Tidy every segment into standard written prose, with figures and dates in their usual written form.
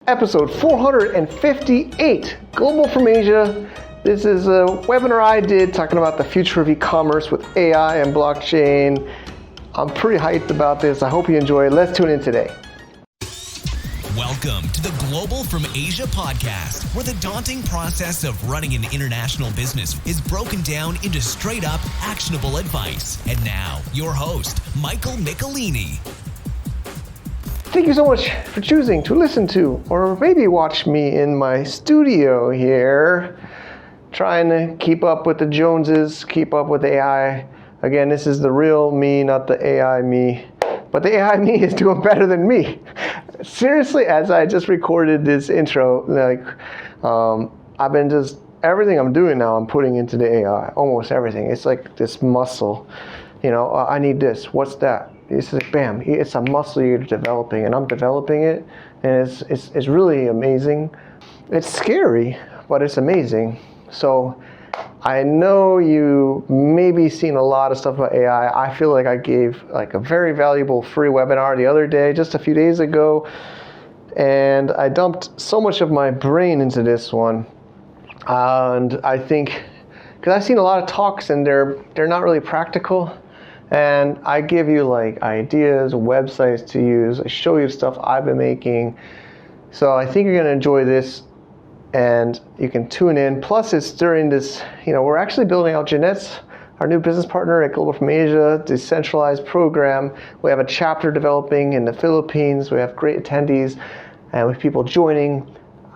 Episode 458, Global from Asia. This is a webinar I did talking about the future of e-commerce with AI and blockchain. I'm pretty hyped about this. I hope you enjoy it. Let's tune in today. Welcome to the Global from Asia podcast, where the daunting process of running an international business is broken down into straight up actionable advice. And now, your host, Michael Michelini. Thank you so much for choosing to listen to or maybe watch me in my studio here, trying to keep up with the Joneses, keep up with AI. Again, this is the real me, not the AI me. But the AI me is doing better than me. Seriously, as I just recorded this intro, I've been everything I'm doing now, I'm putting into the AI, almost everything. It's like this muscle, I need this, what's that? It's like, bam, it's a muscle you're developing, and I'm developing it, and it's really amazing. It's scary, but it's amazing. So I know you maybe seen a lot of stuff about AI. I feel like I gave a very valuable free webinar the other day, just a few days ago, and I dumped so much of my brain into this one. And I think, because I've seen a lot of talks and they're not really practical, and I give you ideas, websites to use, I show you stuff I've been making. So I think you're going to enjoy this, and you can tune in. Plus, it's during this, we're actually building out Jeanette's, our new business partner at Global from Asia, decentralized program. We have a chapter developing in the Philippines. We have great attendees and with people joining,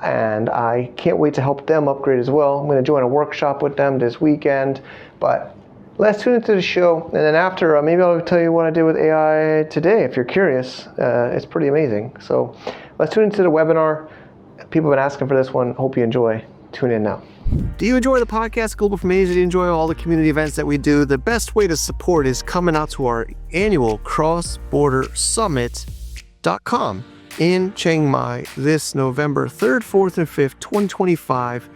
and I can't wait to help them upgrade as well. I'm going to join a workshop with them this weekend, but let's tune into the show, and then after, maybe I'll tell you what I did with AI today if you're curious. It's pretty amazing. So let's tune into the webinar. People have been asking for this one. Hope you enjoy. Tune in now. Do you enjoy the podcast Global from Asia? Do you enjoy all the community events that we do? The best way to support is coming out to our annual cross-border summit.com in Chiang Mai this November 3rd, 4th, and 5th, 2025.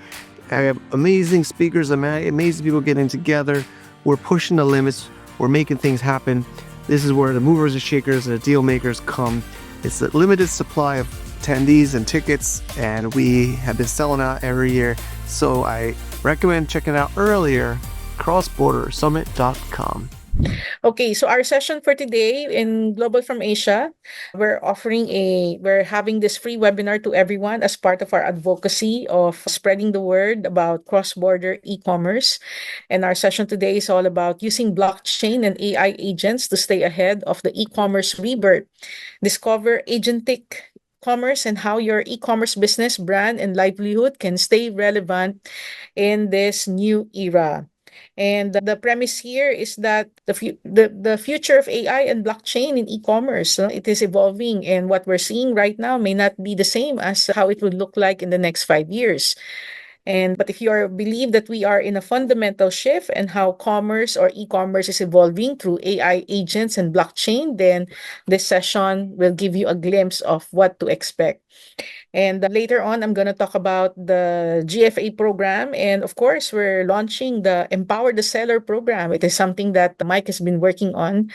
I have amazing speakers, amazing people getting together. We're pushing the limits. We're making things happen. This is where the movers and shakers and the deal makers come. It's a limited supply of attendees and tickets, and we have been selling out every year. So I recommend checking it out earlier, crossbordersummit.com. Okay, so our session for today in Global from Asia, we're having this free webinar to everyone as part of our advocacy of spreading the word about cross-border e-commerce. And our session today is all about using blockchain and AI agents to stay ahead of the e-commerce rebirth. Discover agentic commerce and how your e-commerce business, brand, and livelihood can stay relevant in this new era. And the premise here is that the future of AI and blockchain in e-commerce, it is evolving, and what we're seeing right now may not be the same as how it would look like in the next 5 years. But if you believe that we are in a fundamental shift and how commerce or e-commerce is evolving through AI agents and blockchain, then this session will give you a glimpse of what to expect. And later on, I'm going to talk about the GFA program. And of course, we're launching the Empower the Seller program. It is something that Mike has been working on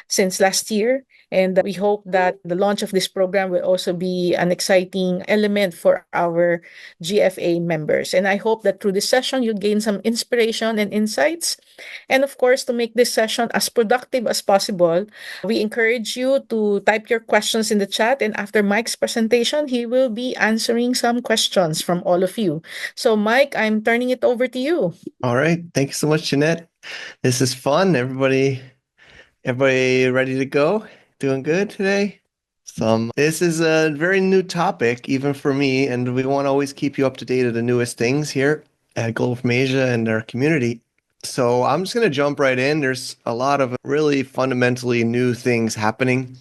since last year. And we hope that the launch of this program will also be an exciting element for our GFA members. And I hope that through this session, you gain some inspiration and insights. And of course, to make this session as productive as possible, we encourage you to type your questions in the chat. And after Mike's presentation, he will be answering some questions from all of you. So Mike, I'm turning it over to you. All right. Thank you so much, Jeanette. This is fun. Everybody ready to go? Doing good today? This is a very new topic, even for me, and we want to always keep you up to date of the newest things here at Global from Asia and our community. So I'm just going to jump right in. There's a lot of really fundamentally new things happening.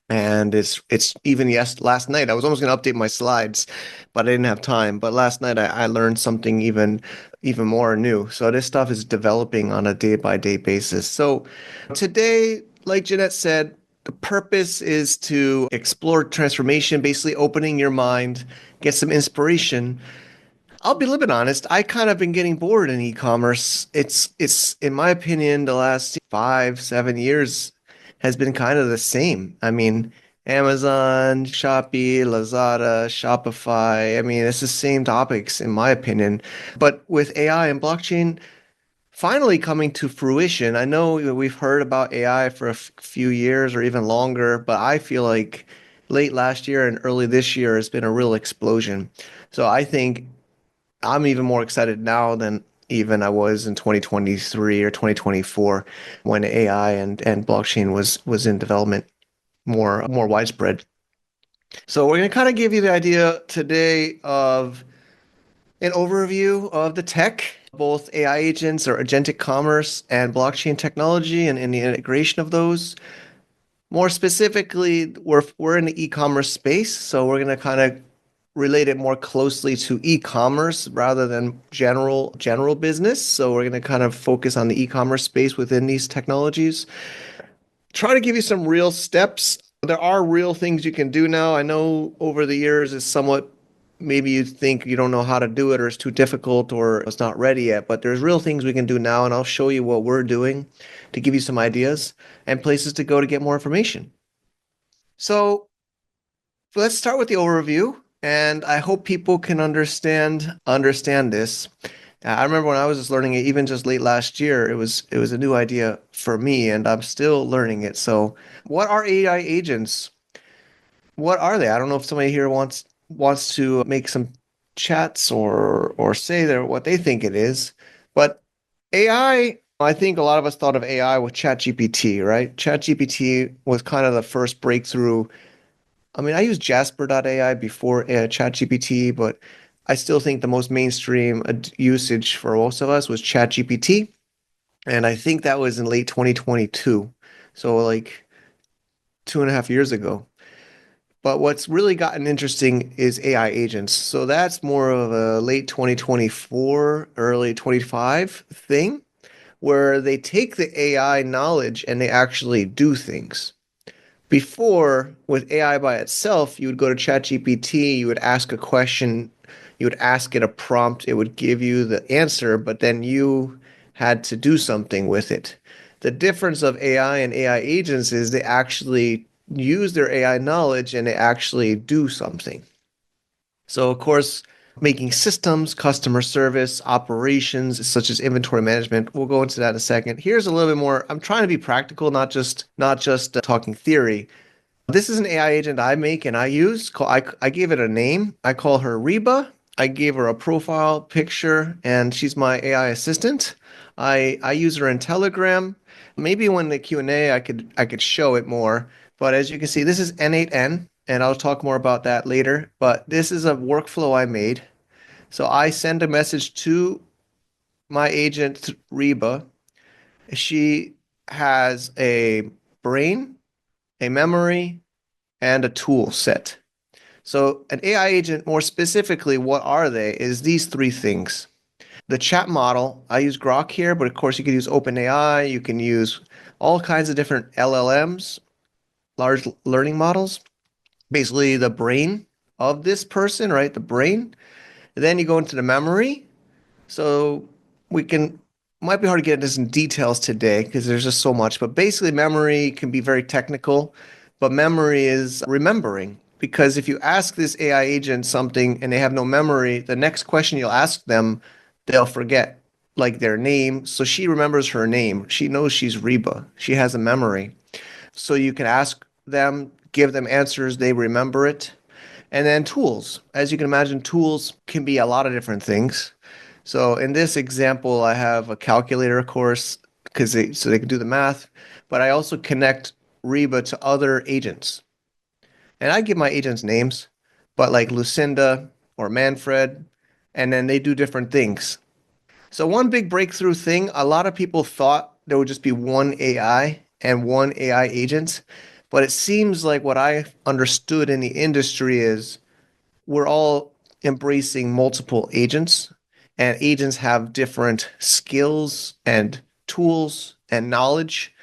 And it's even last night, I was almost going to update my slides, but I didn't have time. But last night I learned something even more new. So this stuff is developing on a day-by-day basis. So today, like Jeanette said, the purpose is to explore transformation, basically opening your mind, get some inspiration. I'll be a little bit honest, I kind of been getting bored in e-commerce. It's in my opinion, the last 5-7 years has been kind of the same. I mean, Amazon, Shopee, Lazada, Shopify. I mean, it's the same topics in my opinion. But with AI and blockchain finally coming to fruition, I know we've heard about AI for a few years or even longer, but I feel like late last year and early this year has been a real explosion. So I think I'm even more excited now than even I was in 2023 or 2024 when AI and blockchain was in development more widespread. So we're going to kind of give you the idea today of an overview of the tech, both AI agents or agentic commerce and blockchain technology and the integration of those. More specifically, we're in the e-commerce space, so we're going to kind of relate it more closely to e-commerce rather than general business. So we're going to kind of focus on the e-commerce space within these technologies. Try to give you some real steps. There are real things you can do now. I know over the years it's somewhat maybe you think you don't know how to do it or it's too difficult or it's not ready yet, but there's real things we can do now and I'll show you what we're doing to give you some ideas and places to go to get more information. So let's start with the overview and I hope people can understand this. I remember when I was just learning it, even just late last year, it was a new idea for me, and I'm still learning it. So, what are AI agents? What are they? I don't know if somebody here wants to make some chats or say that what they think it is, but I think a lot of us thought of AI with ChatGPT, right? ChatGPT was kind of the first breakthrough. I mean, I used Jasper.ai before ChatGPT, but I still think the most mainstream usage for most of us was ChatGPT. And I think that was in late 2022. So, like 2.5 years ago. But what's really gotten interesting is AI agents. So, that's more of a late 2024, early 25 thing where they take the AI knowledge and they actually do things. Before, with AI by itself, you would go to ChatGPT, you would ask a question, you would ask it a prompt, it would give you the answer, but then you had to do something with it. The difference of AI and AI agents is they actually use their AI knowledge and they actually do something. So, of course, making systems, customer service, operations, such as inventory management. We'll go into that in a second. Here's a little bit more. I'm trying to be practical, not just talking theory. This is an AI agent I make and I use. I gave it a name. I call her Reba. I gave her a profile picture, and she's my AI assistant. I use her in Telegram. Maybe when the Q&A, I could show it more. But as you can see, this is N8N, and I'll talk more about that later. But this is a workflow I made. So I send a message to my agent Reba. She has a brain, a memory, and a tool set. So an AI agent, more specifically, what are they? Is these three things. The chat model, I use Grok here, but of course you can use OpenAI, you can use all kinds of different LLMs, large learning models, basically the brain of this person, right? The brain. Then you go into the memory. So we can might be hard to get into some details today because there's just so much, but basically memory can be very technical, but memory is remembering. Because if you ask this AI agent something and they have no memory, the next question you'll ask them, they'll forget like their name. So she remembers her name. She knows she's Reba. She has a memory. So you can ask them, give them answers, they remember it. And then tools. As you can imagine, tools can be a lot of different things. So in this example, I have a calculator, of course, so they can do the math, but I also connect Reba to other agents. And I give my agents names, but like Lucinda or Manfred, and then they do different things. So one big breakthrough thing, a lot of people thought there would just be one AI and one AI agent, but it seems like what I understood in the industry is we're all embracing multiple agents, and agents have different skills and tools and knowledge.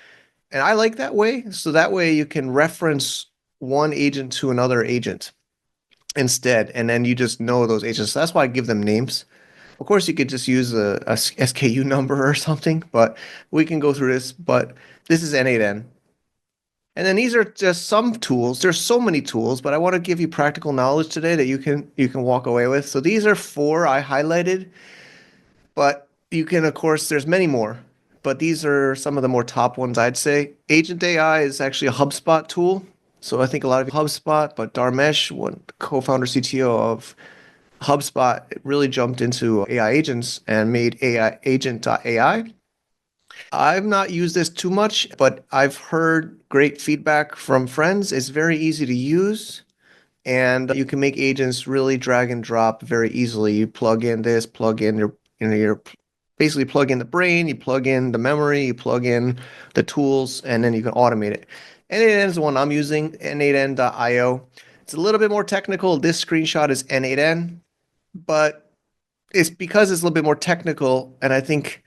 And I like that way. So that way you can reference one agent to another agent instead, and then you just know those agents. So that's why I give them names. Of course, you could just use a SKU number or something, but we can go through this. But this is N8N. And then these are just some tools. There's so many tools, but I want to give you practical knowledge today that you can walk away with. So these are four I highlighted, but you can, of course, there's many more. But these are some of the more top ones, I'd say. Agent AI is actually a HubSpot tool. So I think a lot of HubSpot, but Dharmesh, one co-founder CTO of HubSpot, really jumped into AI agents and made AI agent.ai. I've not used this too much, but I've heard great feedback from friends. It's very easy to use, and you can make agents really drag and drop very easily. You plug in this, plug in your basically plug in the brain, you plug in the memory, you plug in the tools, and then you can automate it. N8N is the one I'm using, n8n.io. It's a little bit more technical. This screenshot is N8N, but it's because it's a little bit more technical, and I think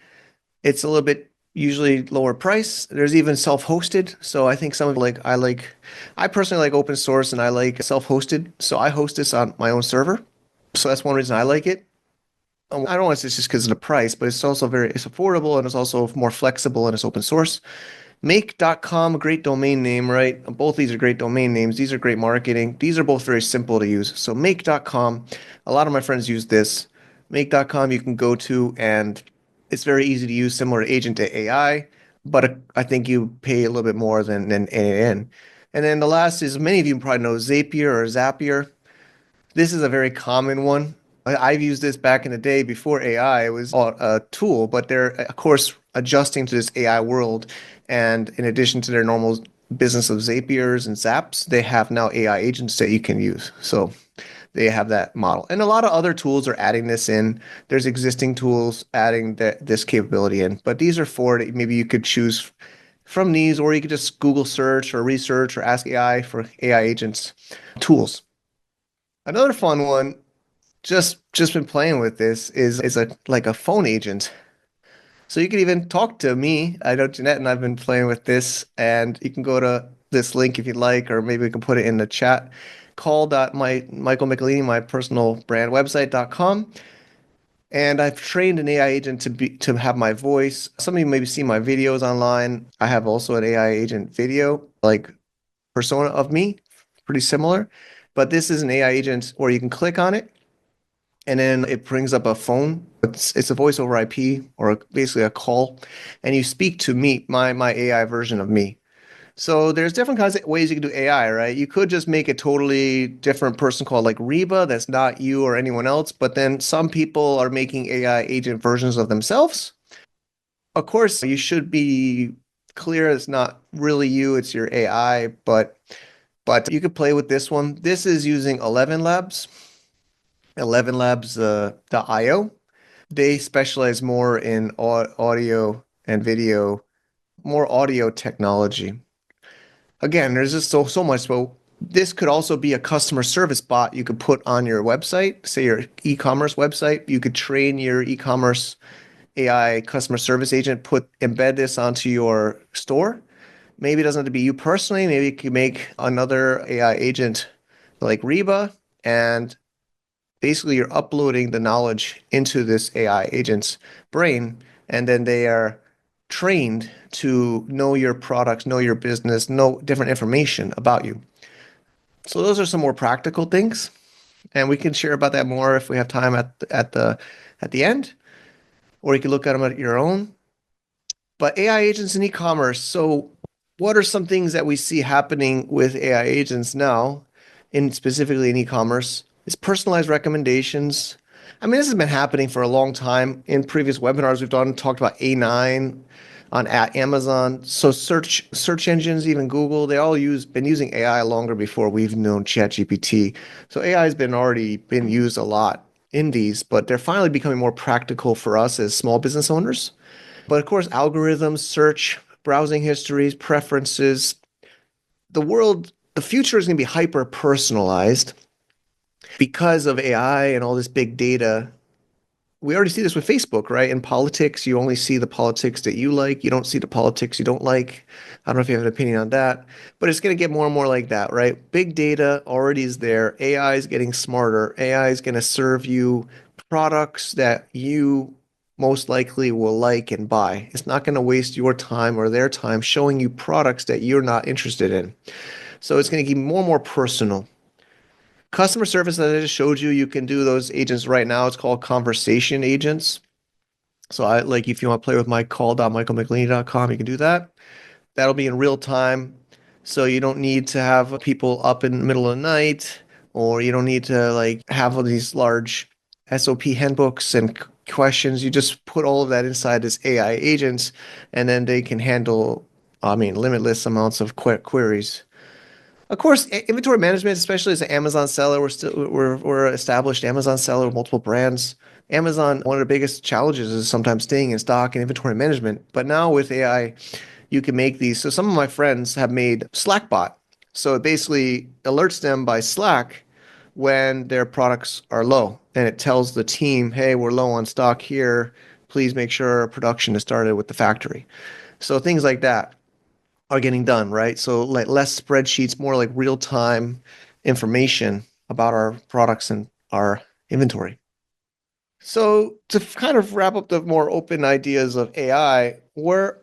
it's a little bit usually lower price. There's even self-hosted. So I think some of I personally like open source and I like self-hosted. So I host this on my own server. So that's one reason I like it. I don't want to say it's just because of the price, but it's also it's affordable and it's also more flexible and it's open source. Make.com, a great domain name, right? Both these are great domain names. These are great marketing. These are both very simple to use. So make.com, a lot of my friends use this. Make.com you can go to and it's very easy to use, similar to Agent to AI, but I think you pay a little bit more than NAN. And then the last is many of you probably know Zapier or Zapier. This is a very common one. I've used this back in the day before AI. It was a tool, but they're, of course, adjusting to this AI world. And in addition to their normal business of Zapiers and Zaps, they have now AI agents that you can use. So they have that model. And a lot of other tools are adding this in. There's existing tools adding this capability in. But these are four that maybe you could choose from these, or you could just Google search or research or ask AI for AI agents tools. Another fun one, just been playing with this is a like a phone agent. So you can even talk to me. I know Jeanette and I've been playing with this, and you can go to this link if you'd like, or maybe we can put it in the chat. Call.my Michael Michelini, my personal brand website.com. And I've trained an AI agent to have my voice. Some of you maybe see my videos online. I have also an AI agent video, like persona of me, pretty similar. But this is an AI agent where you can click on it and then it brings up a phone. It's a voice over IP or basically a call, and you speak to me, my AI version of me. So there's different kinds of ways you can do AI, right? You could just make a totally different person called like Reba that's not you or anyone else, but then some people are making AI agent versions of themselves. Of course, you should be clear it's not really you, it's your AI, but you could play with this one. This is using 11 Labs. 11 Labs.io. They specialize more in audio and video, more audio technology. Again, there's just so much. But this could also be a customer service bot you could put on your website, say your e-commerce website. You could train your e-commerce AI customer service agent, embed this onto your store. Maybe it doesn't have to be you personally. Maybe you could make another AI agent like Reba, and basically you're uploading the knowledge into this AI agent's brain, and then they are trained to know your products, know your business, know different information about you. So those are some more practical things, and we can share about that more if we have time at the end, or you can look at them at your own. But AI agents in e-commerce. So what are some things that we see happening with AI agents now, in specifically in e-commerce? Is personalized recommendations. I mean, this has been happening for a long time. In previous webinars we've talked about A9 on at Amazon. So search engines, even Google, they all been using AI longer before we've known ChatGPT. So AI has already been used a lot in these, but they're finally becoming more practical for us as small business owners. But of course, algorithms, search, browsing histories, preferences, the future is going to be hyper personalized because of AI and all this big data. We already see this with Facebook, right? In politics, you only see the politics that you like. You don't see the politics you don't like. I don't know if you have an opinion on that, but it's going to get more and more like that, right? Big data already is there. AI is getting smarter. AI is going to serve you products that you most likely will like and buy. It's not going to waste your time or their time showing you products that you're not interested in. So it's going to get more and more personal. Customer service that I just showed you, you can do those agents right now. It's called conversation agents. So I like if you want to play with my call.michaelmcleany.com, you can do that. That'll be in real time. So you don't need to have people up in the middle of the night, or you don't need to like have all these large SOP handbooks and questions. You just put all of that inside this AI agents, and then they can handle, I mean, limitless amounts of queries. Of course, inventory management, especially as an Amazon seller, we're established Amazon seller with multiple brands. Amazon, one of the biggest challenges is sometimes staying in stock and inventory management. But now with AI, you can make these. So some of my friends have made Slackbot. So it basically alerts them by Slack when their products are low, and it tells the team, "Hey, we're low on stock here. Please make sure production is started with the factory." So things like that are getting done, right? So like less spreadsheets, more like real time information about our products and our inventory. So to kind of wrap up the more open ideas of AI, where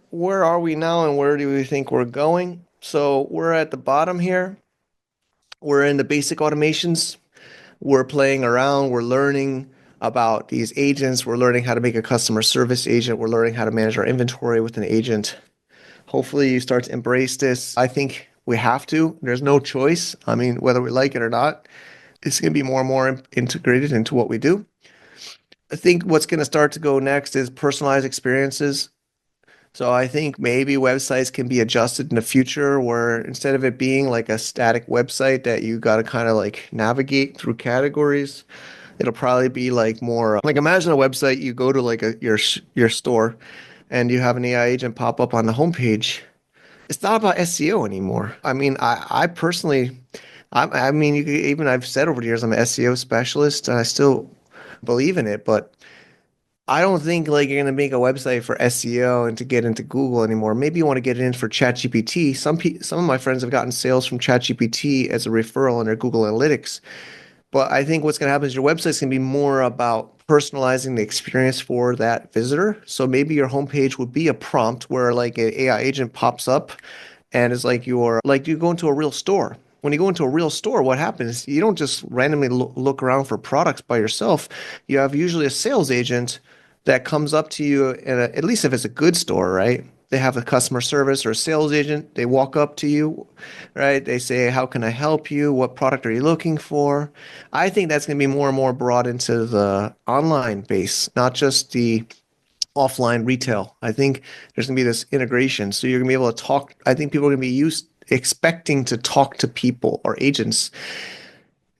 are we now and where do we think we're going? So we're at the bottom here. We're in the basic automations. We're playing around. We're learning about these agents. We're learning how to make a customer service agent. We're learning how to manage our inventory with an agent. Hopefully you start to embrace this. I think we have to. There's no choice. I mean, whether we like it or not, it's going to be more and more integrated into what we do. I think what's going to start to go next is personalized experiences. So I think maybe websites can be adjusted in the future where instead of it being like a static website that you got to kind of like navigate through categories, it'll probably be like more like imagine a website you go to like your store and you have an AI agent pop up on the homepage. It's not about SEO anymore. I mean, I personally, I mean, you could, even I've said over the years I'm an SEO specialist and I still believe in it, but I don't think like you're gonna make a website for SEO and to get into Google anymore. Maybe you want to get it in for ChatGPT. Some of my friends have gotten sales from ChatGPT as a referral in their Google Analytics. But I think what's going to happen is your website's going to be more about personalizing the experience for that visitor. So maybe your homepage would be a prompt where like an AI agent pops up and is like like you go into a real store. When you go into a real store, what happens? You don't just randomly look around for products by yourself. You have usually a sales agent that comes up to you, at least if it's a good store, right? They have a customer service or a sales agent. They walk up to you, right? They say, "How can I help you? What product are you looking for?" I think that's going to be more and more brought into the online base, not just the offline retail. I think there's going to be this integration. So you're going to be able to talk. I think people are going to be expecting to talk to people or agents.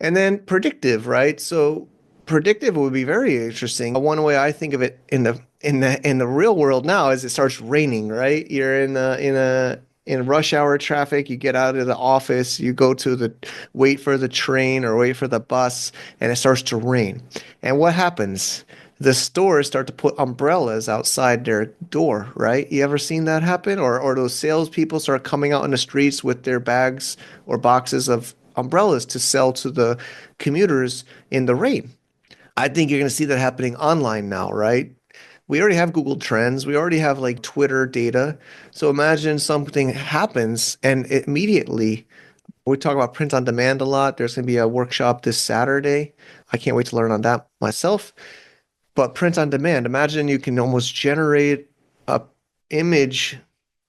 And then predictive, right? So predictive would be very interesting. One way I think of it in the real world now is it starts raining, right? You're in rush hour traffic, you get out of the office, you go to the wait for the train or wait for the bus, and it starts to rain. And what happens? The stores start to put umbrellas outside their door, right? You ever seen that happen? Or those salespeople start coming out in the streets with their bags or boxes of umbrellas to sell to the commuters in the rain. I think you're going to see that happening online now, right? We already have Google Trends. We already have like Twitter data. So imagine something happens and immediately we talk about print on demand a lot. There's going to be a workshop this Saturday. I can't wait to learn on that myself. But print on demand, imagine you can almost generate a image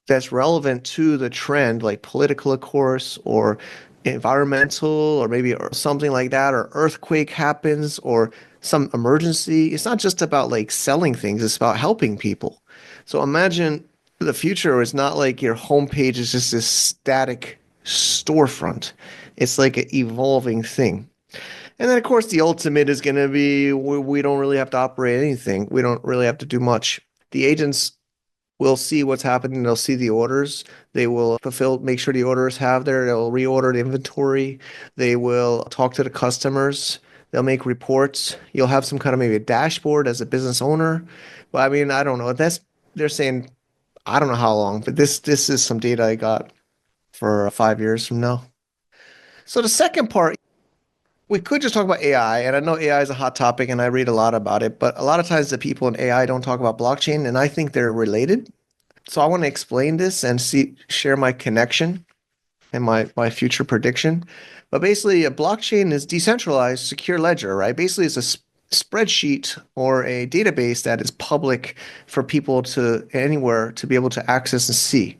that's relevant to the trend, like political, of course, or environmental, or maybe or something like that, or earthquake happens, or some emergency. It's not just about like selling things, it's about helping people. So imagine the future is not like your homepage is just this static storefront. It's like an evolving thing. And then, of course, the ultimate is going to be we don't really have to operate anything. We don't really have to do much. The agents will see what's happening. They'll see the orders. They will make sure the orders have there. They'll reorder the inventory. They will talk to the customers. They'll make reports. You'll have some kind of maybe a dashboard as a business owner. But I mean, I don't know. They're saying I don't know how long, but this is some data I got for 5 years from now. So the second part we could just talk about AI, and I know AI is a hot topic and I read a lot about it, but a lot of times the people in AI don't talk about blockchain, and I think they're related. So I want to explain this and share my connection and my future prediction. But basically, a blockchain is decentralized secure ledger, right? Basically, it's a spreadsheet or a database that is public for people to anywhere to be able to access and see.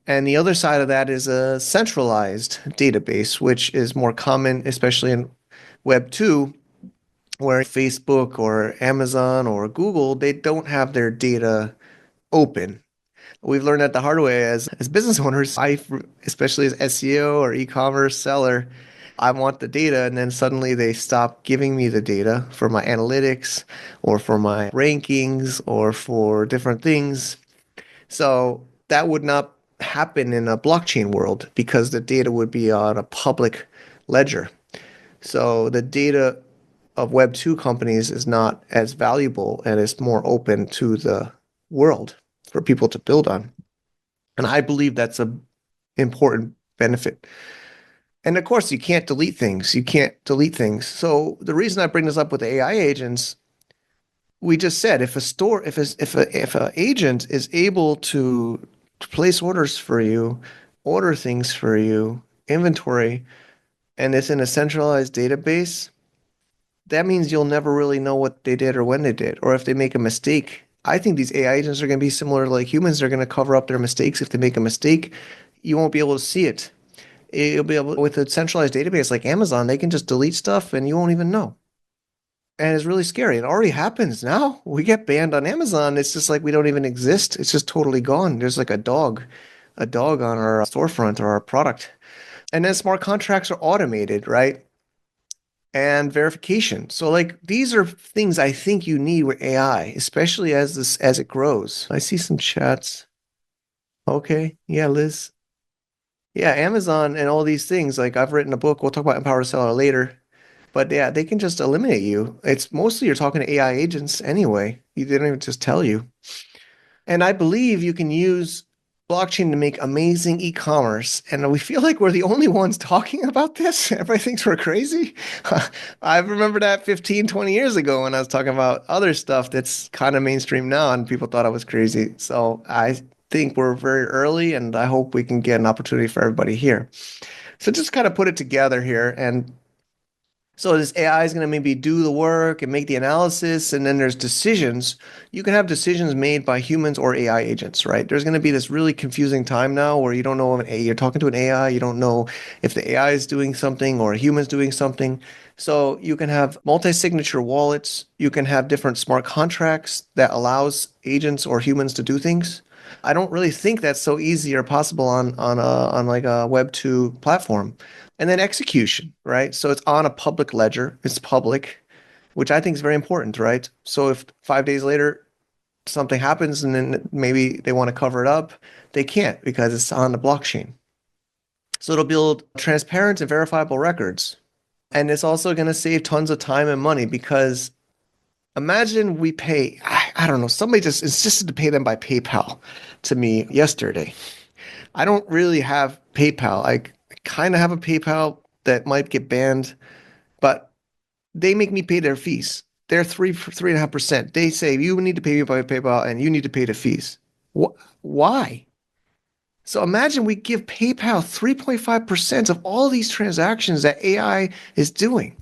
And the other side of that is a centralized database, which is more common, especially in Web 2, where Facebook or Amazon or Google, they don't have their data open. We've learned that the hard way as business owners. Especially as SEO or e-commerce seller, I want the data, and then suddenly they stop giving me the data for my analytics or for my rankings or for different things. So that would not happen in a blockchain world because the data would be on a public ledger. So the data of Web 2 companies is not as valuable and is more open to the world for people to build on. And I believe that's a important benefit. And of course, you can't delete things. You can't delete things. So the reason I bring this up with AI agents, we just said if a agent is able to place orders for you, order things for you, inventory, and it's in a centralized database, that means you'll never really know what they did or when they did, or if they make a mistake. I think these AI agents are going to be similar like humans. They're going to cover up their mistakes. If they make a mistake, you won't be able to see it. You'll be able, with a centralized database like Amazon, they can just delete stuff and you won't even know. And it's really scary. It already happens now. We get banned on Amazon. It's just like we don't even exist. It's just totally gone. There's like a dog on our storefront or our product. And then smart contracts are automated, right? And verification. So like these are things I think you need with AI, especially as it grows. I see some chats. Okay. Yeah, Liz. Yeah, Amazon and all these things. Like I've written a book. We'll talk about Empower Seller later. But yeah, they can just eliminate you. It's mostly you're talking to AI agents anyway. They don't even just tell you. And I believe you can use blockchain to make amazing e-commerce. And we feel like we're the only ones talking about this. Everybody thinks we're crazy. I remember that 15, 20 years ago when I was talking about other stuff that's kind of mainstream now and people thought I was crazy. So I think we're very early and I hope we can get an opportunity for everybody here. So just kind of put it together here. And so this AI is going to maybe do the work and make the analysis, and then there's decisions. You can have decisions made by humans or AI agents, right? There's going to be this really confusing time now where you don't know if you're talking to an AI, you don't know if the AI is doing something or a human's doing something. So you can have multi-signature wallets. You can have different smart contracts that allows agents or humans to do things. I don't really think that's so easy or possible on like a Web 2 platform. And then execution, right? So it's on a public ledger. It's public, which I think is very important, right? So if 5 days later something happens and then maybe they want to cover it up, they can't because it's on the blockchain. So it'll build transparent and verifiable records. And it's also going to save tons of time and money because imagine we pay, I don't know, somebody just insisted to pay them by PayPal to me yesterday. I don't really have PayPal. I kind of have a PayPal that might get banned, but they make me pay their fees. They're 3.5%. They say you need to pay me by PayPal and you need to pay the fees. Why? So imagine we give PayPal 3.5% of all these transactions that AI is doing.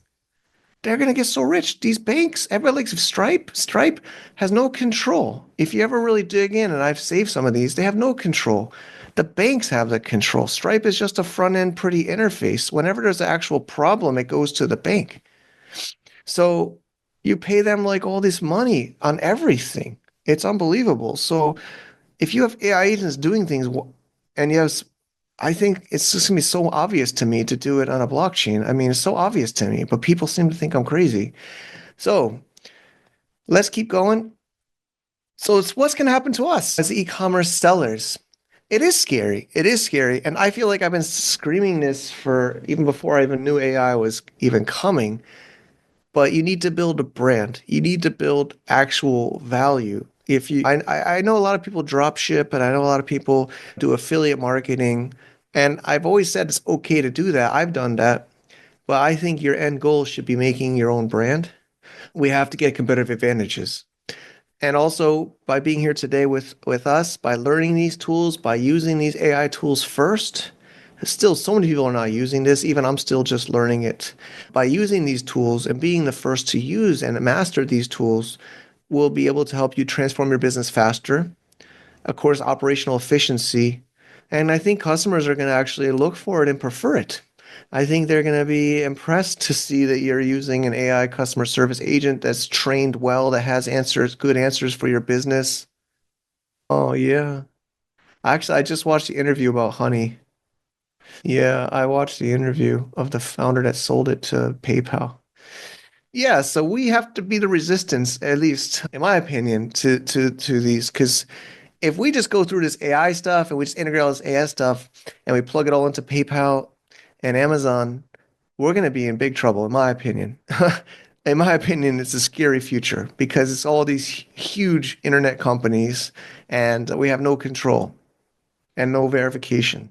They're going to get so rich. These banks, everybody likes Stripe. Stripe has no control. If you ever really dig in, and I've saved some of these, they have no control. The banks have the control. Stripe is just a front end pretty interface. Whenever there's an actual problem, it goes to the bank. So you pay them like all this money on everything. It's unbelievable. So if you have AI agents doing things, and yes, I think it's just gonna be so obvious to me to do it on a blockchain. I mean, it's so obvious to me, but people seem to think I'm crazy. So let's keep going. So it's what's going to happen to us as e-commerce sellers. It is scary. It is scary. And I feel like I've been screaming this for even before I even knew AI was even coming. But you need to build a brand. You need to build actual value. If you, I know a lot of people drop ship, and I know a lot of people do affiliate marketing. And I've always said it's okay to do that. I've done that. But I think your end goal should be making your own brand. We have to get competitive advantages. And also by being here today with us, by learning these tools, by using these AI tools first, still so many people are not using this. Even I'm still just learning it. By using these tools and being the first to use and master these tools will be able to help you transform your business faster. Of course, operational efficiency. And I think customers are going to actually look for it and prefer it. I think they're going to be impressed to see that you're using an AI customer service agent that's trained well, that has answers, good answers for your business. Oh, yeah. Actually, I just watched the interview about Honey. Yeah, I watched the interview of the founder that sold it to PayPal. Yeah, so we have to be the resistance, at least in my opinion, to these. Because if we just go through this AI stuff and we just integrate all this AI stuff and we plug it all into PayPal and Amazon, we're going to be in big trouble, in my opinion. In my opinion, it's a scary future because it's all these huge internet companies and we have no control and no verification.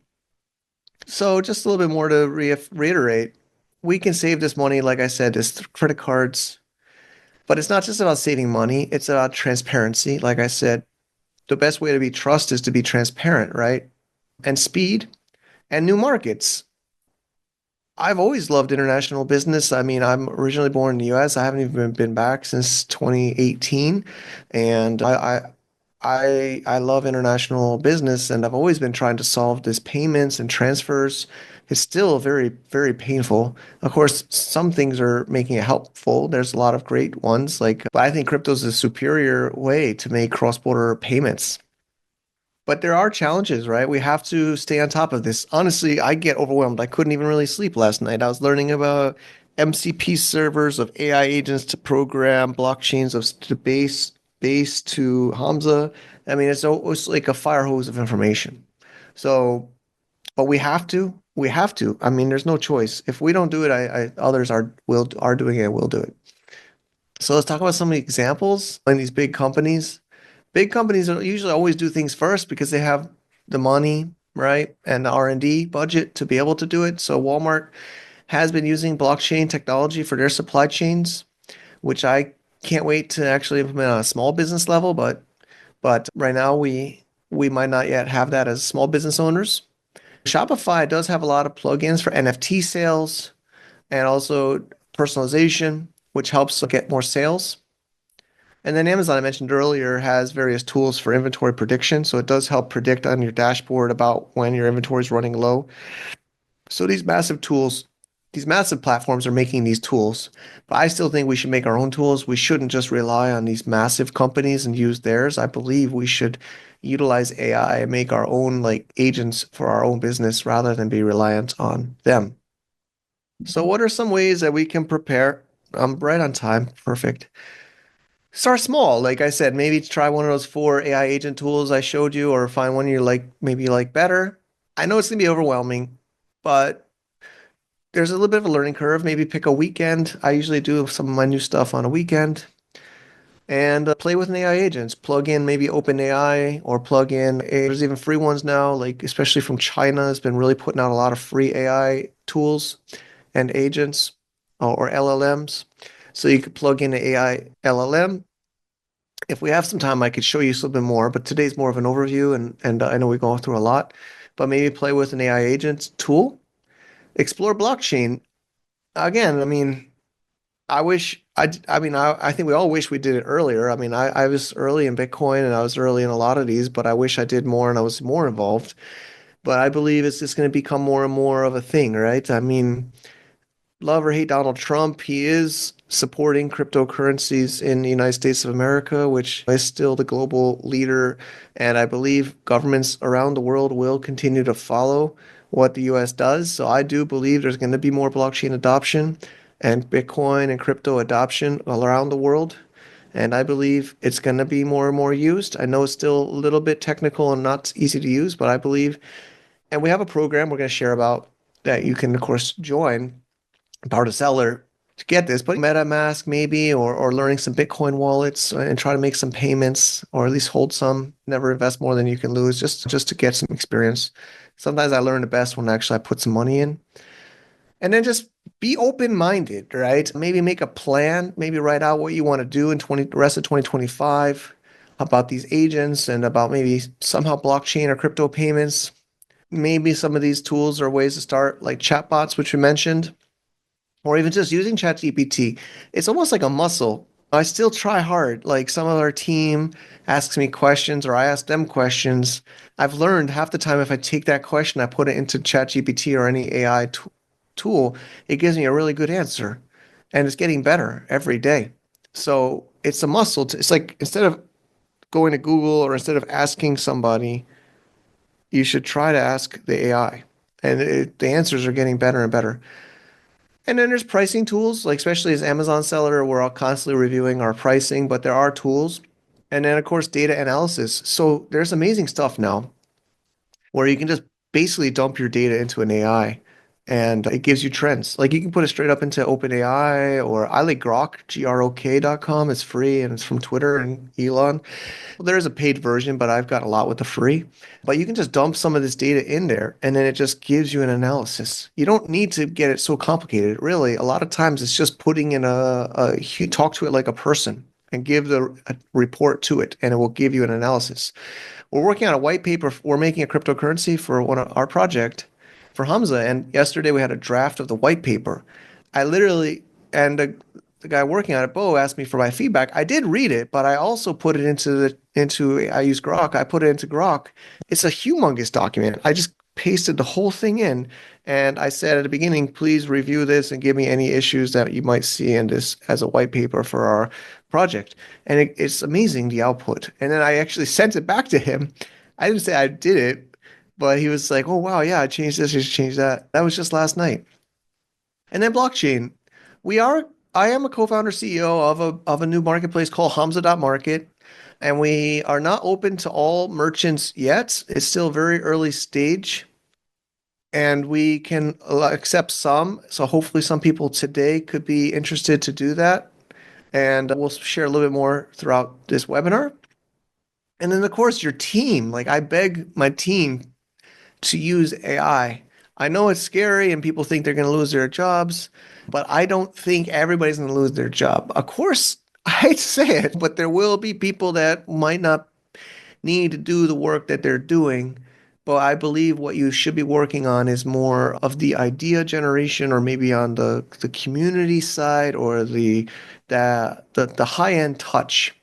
So, just a little bit more to reiterate, we can save this money, like I said, is credit cards, but it's not just about saving money, it's about transparency. Like I said, the best way to be trust is to be transparent, right? And speed and new markets. I've always loved international business. I mean, I'm originally born in the US. I haven't even been back since 2018, and I love international business, and I've always been trying to solve this payments and transfers. It's still very, very painful. Of course, some things are making it helpful. There's a lot of great ones, but I think crypto is a superior way to make cross-border payments. But there are challenges, right? We have to stay on top of this. Honestly, I get overwhelmed. I couldn't even really sleep last night. I was learning about MCP servers of AI agents to program blockchains of to base to Hamza. I mean, it's almost like a fire hose of information. So, but we have to. We have to. I mean, there's no choice. If we don't do it, others are doing it. We'll do it. So let's talk about some of the examples in these big companies. Big companies usually always do things first because they have the money, right? And the R&D budget to be able to do it. So Walmart has been using blockchain technology for their supply chains, which I can't wait to actually implement on a small business level, but right now we might not yet have that as small business owners. Shopify does have a lot of plugins for NFT sales and also personalization, which helps get more sales. And then Amazon, I mentioned earlier, has various tools for inventory prediction. So it does help predict on your dashboard about when your inventory is running low. So these massive tools, these massive platforms are making these tools. But I still think we should make our own tools. We shouldn't just rely on these massive companies and use theirs. I believe we should utilize AI and make our own agents for our own business rather than be reliant on them. So what are some ways that we can prepare? I'm right on time. Perfect. Start small. Like I said, maybe try one of those 4 AI agent tools I showed you, or find one you maybe like better. I know it's gonna be overwhelming, but there's a little bit of a learning curve. Maybe pick a weekend. I usually do some of my new stuff on a weekend and play with an AI agents. Plug in maybe OpenAI or plug in there's even free ones now, like especially from China, has been really putting out a lot of free AI tools and agents or LLMs. So you could plug in an AI LLM. If we have some time, I could show you a little bit more, but today's more of an overview, and I know we go through a lot, but maybe play with an AI agent tool. Explore blockchain. Again, I mean, I think we all wish we did it earlier. I mean, I was early in Bitcoin and I was early in a lot of these, but I wish I did more and I was more involved. But I believe it's just going to become more and more of a thing, right? I mean, love or hate Donald Trump, he is supporting cryptocurrencies in the United States of America, which is still the global leader. And I believe governments around the world will continue to follow what the US does. So I do believe there's going to be more blockchain adoption and Bitcoin and crypto adoption all around the world. And I believe it's going to be more and more used. I know it's still a little bit technical and not easy to use, but I believe, and we have a program we're going to share about that you can, of course, join Power to Seller to get this, but MetaMask maybe, or learning some Bitcoin wallets and try to make some payments, or at least hold some. Never invest more than you can lose, just to get some experience. Sometimes I learn the best when actually I put some money in. And then just be open-minded, right? Maybe make a plan, maybe write out what you want to do in the rest of 2025 about these agents and about maybe somehow blockchain or crypto payments. Maybe some of these tools are ways to start, like chatbots, which we mentioned, or even just using ChatGPT. It's almost like a muscle. I still try hard. Like some of our team asks me questions or I ask them questions. I've learned half the time if I take that question, I put it into ChatGPT or any AI tool, it gives me a really good answer. And it's getting better every day. So it's a muscle. It's like instead of going to Google or instead of asking somebody, you should try to ask the AI. And the answers are getting better and better. And then there's pricing tools, like especially as Amazon seller, we're all constantly reviewing our pricing, but there are tools. And then of course data analysis. So there's amazing stuff now where you can just basically dump your data into an AI and it gives you trends. Like you can put it straight up into OpenAI or I like Grok, grok.com. It's free and it's from Twitter and Elon. Well, there is a paid version, but I've got a lot with the free. But you can just dump some of this data in there and then it just gives you an analysis. You don't need to get it so complicated. Really, a lot of times it's just putting in you talk to it like a person and give a report to it and it will give you an analysis. We're working on a white paper. We're making a cryptocurrency for one of our project for Hamza. And yesterday we had a draft of the white paper. I literally, and the guy working on it, Bo, asked me for my feedback. I did read it, but I also put it I use Grok. I put it into Grok. It's a humongous document. I just pasted the whole thing in. And I said at the beginning, please review this and give me any issues that you might see in this as a white paper for our project. And it's amazing, the output. And then I actually sent it back to him. I didn't say I did it, but he was like, oh, wow, yeah, I changed this, I changed that. That was just last night. And then blockchain. I am a co-founder CEO of a new marketplace called Hamza.market. And we are not open to all merchants yet. It's still very early stage. And we can accept some. So hopefully some people today could be interested to do that. And we'll share a little bit more throughout this webinar. And then, of course, your team. Like I beg my team to use AI. I know it's scary and people think they're going to lose their jobs, but I don't think everybody's going to lose their job. Of course, I hate to say it, but there will be people that might not need to do the work that they're doing. But I believe what you should be working on is more of the idea generation or maybe on the community side or the high-end touch,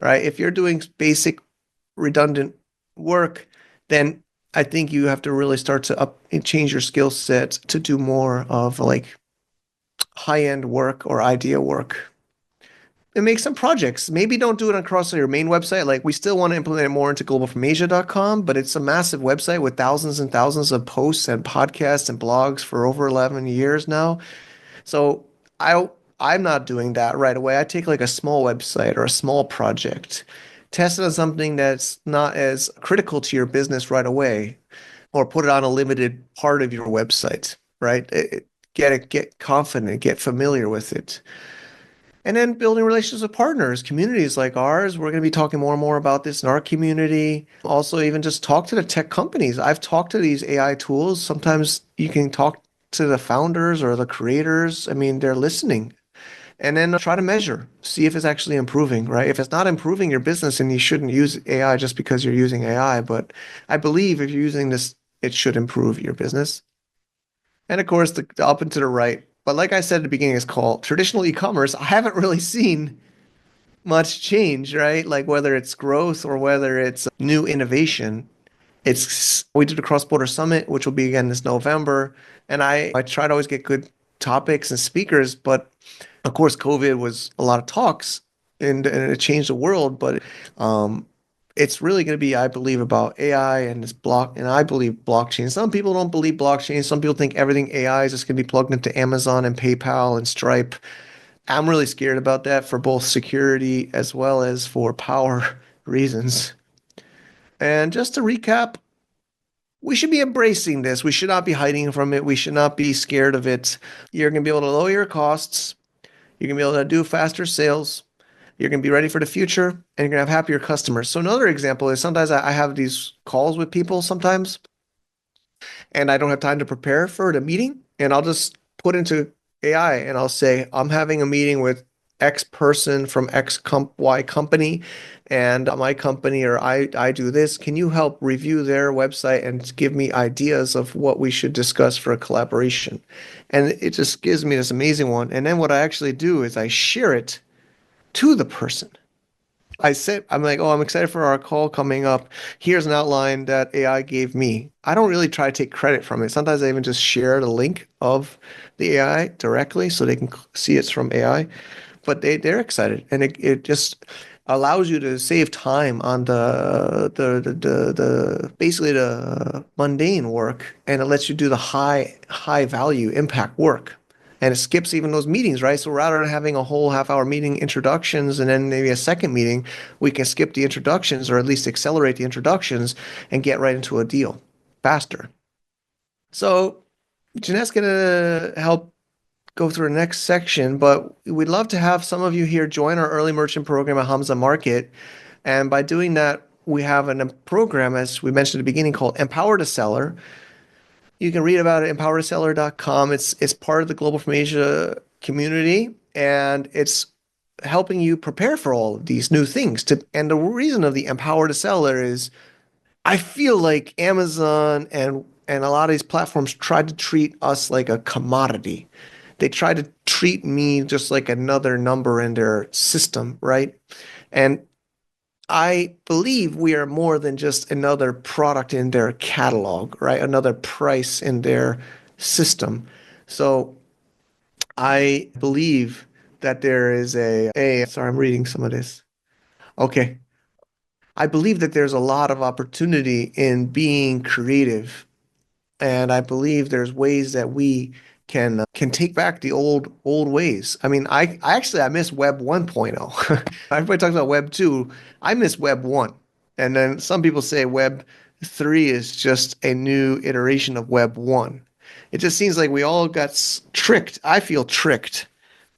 right? If you're doing basic redundant work, then I think you have to really start to change your skill set to do more of like high-end work or idea work. And make some projects. Maybe don't do it across your main website. Like we still want to implement it more into globalfromasia.com, but it's a massive website with thousands and thousands of posts and podcasts and blogs for over 11 years now. So I'm not doing that right away. I take like a small website or a small project, test it on something that's not as critical to your business right away, or put it on a limited part of your website, right? Get confident, get familiar with it. And then building relationships with partners, communities like ours. We're going to be talking more and more about this in our community. Also, even just talk to the tech companies. I've talked to these AI tools. Sometimes you can talk to the founders or the creators. I mean, they're listening. And then try to measure, see if it's actually improving, right? If it's not improving your business, then you shouldn't use AI just because you're using AI. But I believe if you're using this, it should improve your business. And of course, the up and to the right. But like I said at the beginning of this call, traditional e-commerce, I haven't really seen much change, right? Like whether it's growth or whether it's new innovation. We did a cross-border summit, which will be again this November. And I try to always get good topics and speakers, but of course, COVID was a lot of talks and it changed the world, but it's really going to be, I believe, about AI and and I believe blockchain. Some people don't believe blockchain. Some people think everything AI is just going to be plugged into Amazon and PayPal and Stripe. I'm really scared about that for both security as well as for power reasons. And just to recap, we should be embracing this. We should not be hiding from it. We should not be scared of it. You're going to be able to lower your costs. You're going to be able to do faster sales. You're going to be ready for the future and you're going to have happier customers. So another example is sometimes I have these calls with people sometimes and I don't have time to prepare for the meeting. and I'll just put into AI and I'll say, I'm having a meeting with X person from Y company, and my company or I do this. Can you help review their website and give me ideas of what we should discuss for a collaboration? And it just gives me this amazing one. And then what I actually do is I share it to the person. I'm like, oh, I'm excited for our call coming up. Here's an outline that AI gave me. I don't really try to take credit from it. Sometimes I even just share the link of the AI directly so they can see it's from AI. But they're excited, and it just allows you to save time on the basically the mundane work, and it lets you do the high value impact work. And it skips even those meetings, right? So rather than having a whole half-hour meeting introductions and then maybe a second meeting, we can skip the introductions or at least accelerate the introductions and get right into a deal faster. So Jeanette's gonna help go through the next section, but we'd love to have some of you here join our early merchant program at Hamza Market. And by doing that, we have a program, as we mentioned at the beginning, called Empower the Seller. You can read about it at empowertheseller.com. It's part of the Global from Asia community, and it's helping you prepare for all of these new things. And the reason of the Empower the Seller is I feel like Amazon and a lot of these platforms tried to treat us like a commodity. They try to treat me just like another number in their system, right? And I believe we are more than just another product in their catalog, right? Another price in their system. So I believe that there is sorry, I'm reading some of this. Okay. I believe that there's a lot of opportunity in being creative, and I believe there's ways that we can take back the old ways. I mean, I actually I miss Web 1.0. Everybody talks about Web 2. I miss Web 1. And then some people say Web 3 is just a new iteration of Web 1. It just seems like we all got tricked. I feel tricked.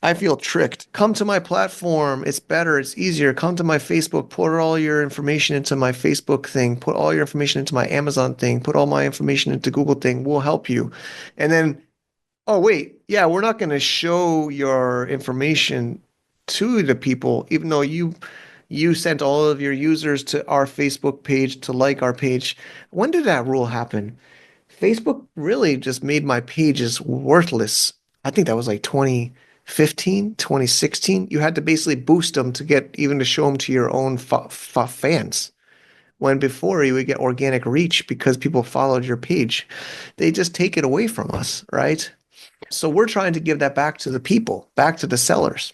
I feel tricked. Come to my platform. It's better. It's easier. Come to my Facebook. Put all your information into my Facebook thing. Put all your information into my Amazon thing. Put all my information into Google thing. We'll help you. And then, oh, wait. Yeah, we're not going to show your information to the people, even though you sent all of your users to our Facebook page to like our page. When did that rule happen? Facebook really just made my pages worthless. I think that was like 2015, 2016. You had to basically boost them to get even to show them to your own fans. When before you would get organic reach because people followed your page. They just take it away from us, right? So we're trying to give that back to the people, back to the sellers.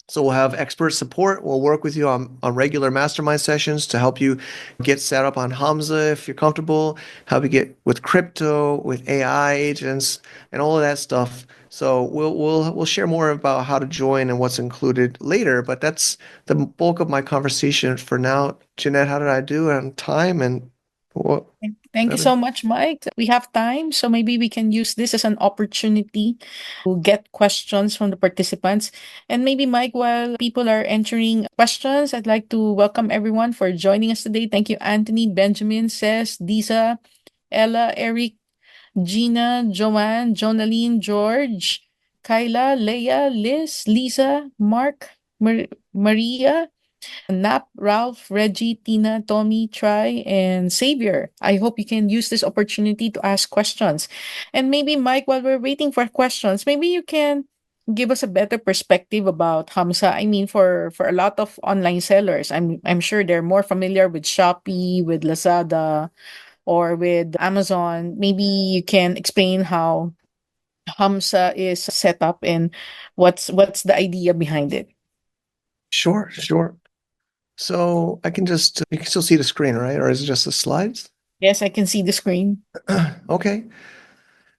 So we'll have expert support. We'll work with you on regular mastermind sessions to help you get set up on Hamza if you're comfortable, help you get with crypto, with AI agents, and all of that stuff. So we'll share more about how to join and what's included later. But that's the bulk of my conversation for now. Jeanette, how did I do on time and what? Thank you so much, Mike. We have time, so maybe we can use this as an opportunity to get questions from the participants. And maybe, Mike, while people are entering questions, I'd like to welcome everyone for joining us today. Thank you, Anthony, Benjamin, Cess, Disa, Ella, Eric, Gina, Joanne, Jonaline, George, Kyla, Leah, Liz, Lisa, Mark, Maria, Nap, Ralph, Reggie, Tina, Tommy, Try, and Xavier. I hope you can use this opportunity to ask questions. And maybe, Mike, while we're waiting for questions, maybe you can give us a better perspective about Hamza. I mean, for a lot of online sellers, I'm sure they're more familiar with Shopee, with Lazada, or with Amazon. Maybe you can explain how Hamza is set up and what's the idea behind it. Sure, sure. So I can just, you can still see the screen, right? Or is it just the slides? Yes, I can see the screen. Okay.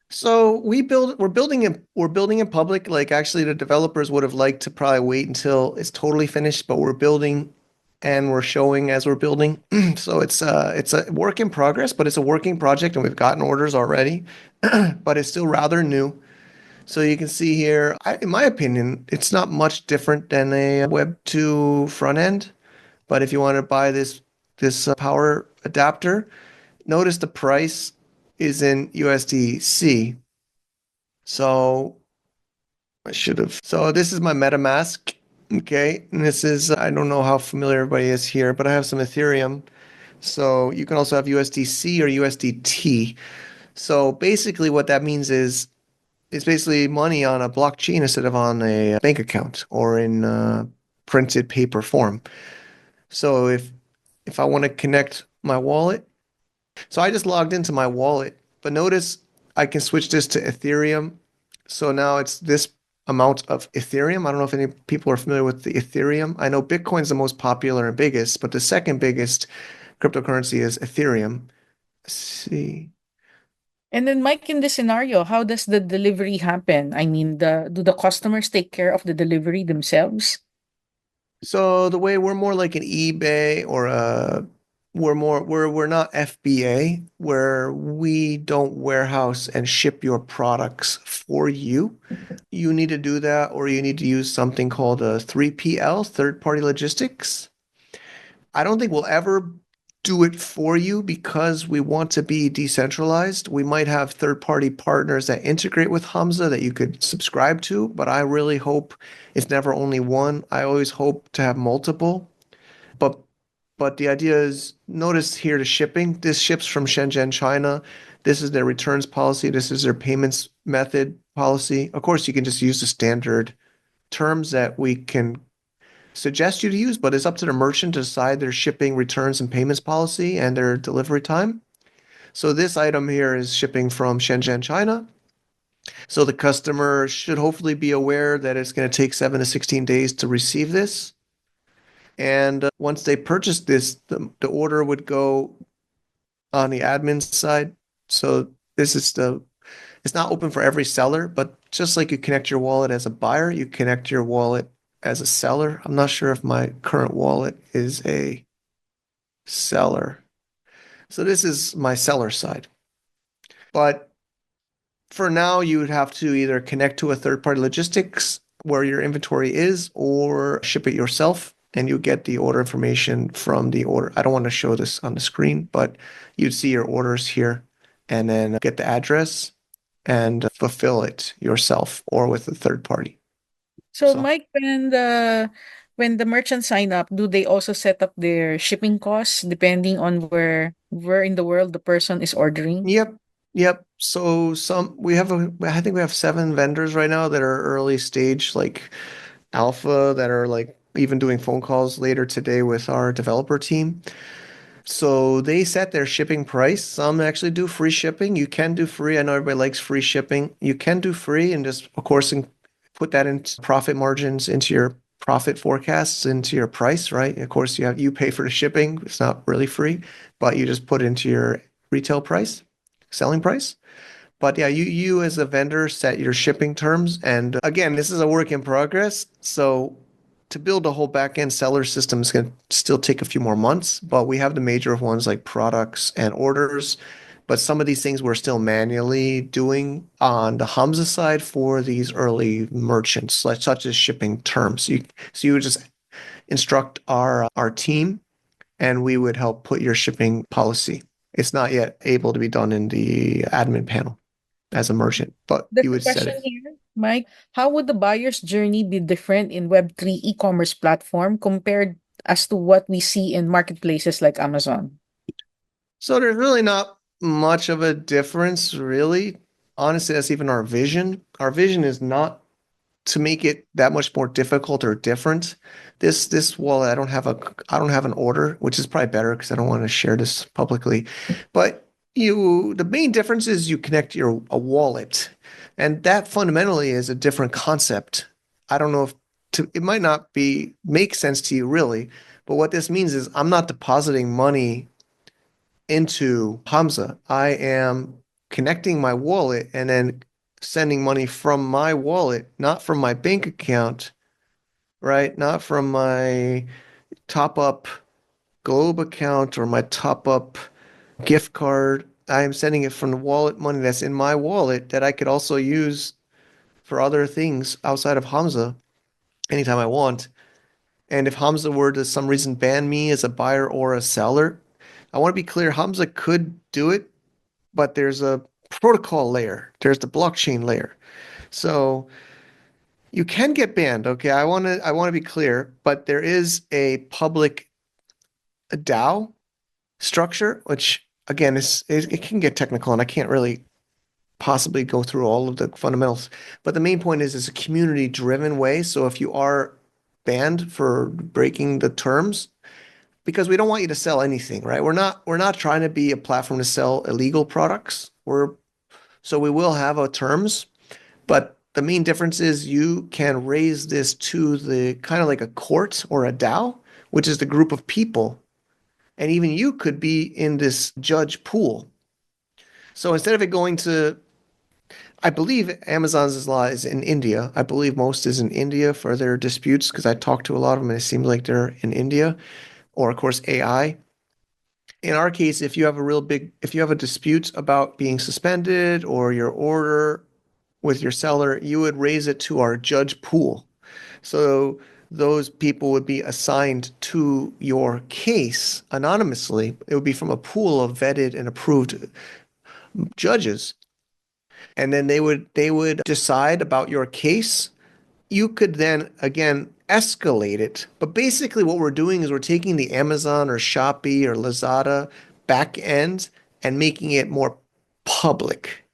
So we're building in public. Like actually the developers would have liked to probably wait until it's totally finished, but we're building and we're showing as we're building. So it's a work in progress, but it's a working project and we've gotten orders already, but it's still rather new. So you can see here, in my opinion, it's not much different than a Web 2 front end. But if you want to buy this power adapter, notice the price is in USDC. So I should have. So this is my MetaMask. Okay. And this is, I don't know how familiar everybody is here, but I have some Ethereum. So you can also have USDC or USDT. So basically what that means is it's basically money on a blockchain instead of on a bank account or in printed paper form. So if I want to connect my wallet, so I just logged into my wallet, but notice I can switch this to Ethereum. So now it's this amount of Ethereum. I don't know if any people are familiar with the Ethereum. I know Bitcoin's the most popular and biggest, but the second biggest cryptocurrency is Ethereum. Let's see. And then, Mike, in this scenario, how does the delivery happen? I mean, do the customers take care of the delivery themselves? So the way we're more like an eBay or a we're not FBA where we don't warehouse and ship your products for you. You need to do that or you need to use something called a 3PL, third party logistics. I don't think we'll ever do it for you because we want to be decentralized. We might have third party partners that integrate with Hamza that you could subscribe to, but I really hope it's never only one. I always hope to have multiple. But but the idea is notice here the shipping. This ships from Shenzhen, China. This is their returns policy. This is their payments method policy. Of course, you can just use the standard terms that we can suggest you to use, but it's up to the merchant to decide their shipping, returns, and payments policy and their delivery time. So this item here is shipping from Shenzhen, China. So the customer should hopefully be aware that it's going to take 7 to 16 days to receive this. And once they purchase this, the order would go on the admin side. So this is it's not open for every seller, but just like you connect your wallet as a buyer, you connect your wallet as a seller. I'm not sure if my current wallet is a seller. So this is my seller side. But for now, you would have to either connect to a third-party logistics where your inventory is or ship it yourself and you get the order information from the order. I don't want to show this on the screen, but you'd see your orders here and then get the address and fulfill it yourself or with a third party. So, So, Mike, when the merchants sign up, do they also set up their shipping costs depending on where in the world the person is ordering? yep, yep. So I think we have 7 vendors right now that are early stage, like alpha, that are like even doing phone calls later today with our developer team. So they set their shipping price. Some actually do free shipping. You can do free. I know everybody likes free shipping. You can do free and just, of course, put that into profit margins into your profit forecasts into your price, right? Of course, you pay for the shipping. It's not really free, but you just put it into your retail price, selling price. But yeah, you as a vendor set your shipping terms. And again, this is a work in progress. So to build a whole backend seller system is going to still take a few more months, but we have the major ones like products and orders. But some of these things we're still manually doing on the Hamza side for these early merchants, like such as shipping terms. So you would just instruct our team and we would help put your shipping policy. It's not yet able to be done in the admin panel as a merchant, but There's you a would set question it. here, Mike. How would the buyer's journey be different in Web3 e-commerce platform compared as to what we see in marketplaces like Amazon? So there's really not much of a difference, really. Honestly, that's even our vision. Our vision is not to make it that much more difficult or different. This wallet, I don't have an order, which is probably better because I don't want to share this publicly. But the main difference is you connect your a wallet, and that fundamentally is a different concept. I don't know if it might not be make sense to you really, but what this means is I'm not depositing money into Hamza. I am connecting my wallet and then sending money from my wallet, not from my bank account, right? Not from my top up Globe account or my top up gift card. I am sending it from the wallet money that's in my wallet that I could also use for other things outside of Hamza anytime I want. And if Hamza were to some reason ban me as a buyer or a seller, I want to be clear, Hamza could do it, but there's a protocol layer, there's the blockchain layer. So you can get banned. Okay, I want to be clear, but there is a public DAO structure, which again it can get technical, and I can't really possibly go through all of the fundamentals. But the main point is it's a community driven way. So if you are banned for breaking the terms, because we don't want you to sell anything, right? We're not trying to be a platform to sell illegal products. So we will have our terms, but the main difference is you can raise this to the kind of like a court or a DAO, which is the group of people. And even you could be in this judge pool. So instead of it going to, I believe Amazon's law is in India. I believe most is in India for their disputes because I talked to a lot of them and it seems like they're in India. Or of course AI. In our case, if you have a dispute about being suspended or your order with your seller, you would raise it to our judge pool. So those people would be assigned to your case anonymously. It would be from a pool of vetted and approved judges. And then they would decide about your case. You could then again escalate it. But basically what we're doing is we're taking the Amazon or Shopee or Lazada back end and making it more public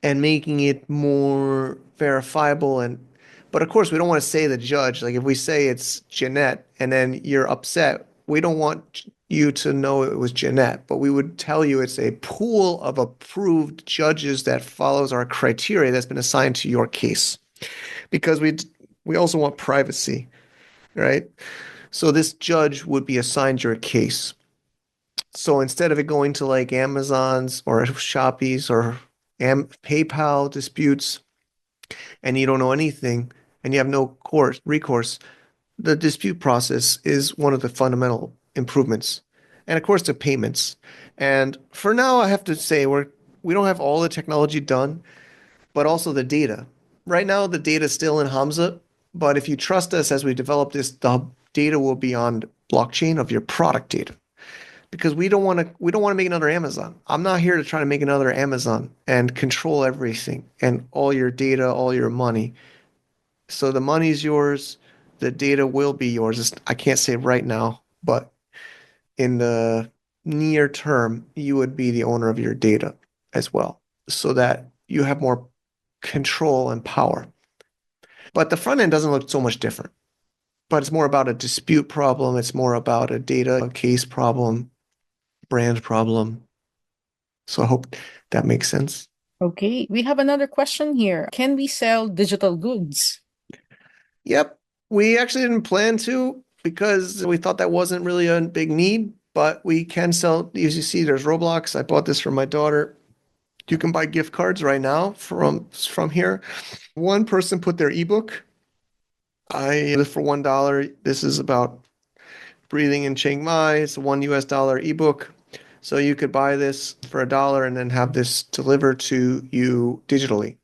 and making it more verifiable. And but of course we don't want to say the judge. Like if we say it's Jeanette and then you're upset, we don't want you to know it was Jeanette, but we would tell you it's a pool of approved judges that follows our criteria that's been assigned to your case. Because we also want privacy, right? So this judge would be assigned your case. So instead of it going to like Amazon's or Shopee's or PayPal disputes, and you don't know anything, and you have no recourse, the dispute process is one of the fundamental improvements. And of course, the payments. And for now, I have to say we don't have all the technology done, but also the data. Right now, the data is still in Hamza, but if you trust us as we develop this, the data will be on blockchain of your product data. Because we don't want to make another Amazon. I'm not here to try to make another Amazon and control everything and all your data, all your money. So the money's yours, the data will be yours. I can't say right now, but in the near term, you would be the owner of your data as well, so that you have more control and power. But the front end doesn't look so much different. But it's more about a dispute problem. It's more about a data case problem, brand problem. So I hope that makes sense. Okay, we have another question here. Can we sell digital goods? Yep. We actually didn't plan to because we thought that wasn't really a big need, but we can sell. As you see, there's Roblox. I bought this for my daughter. You can buy gift cards right now from here. One person put their ebook. I this for $1. This is about breathing in Chiang Mai. It's a $1 ebook. So you could buy this for $1 and then have this delivered to you digitally.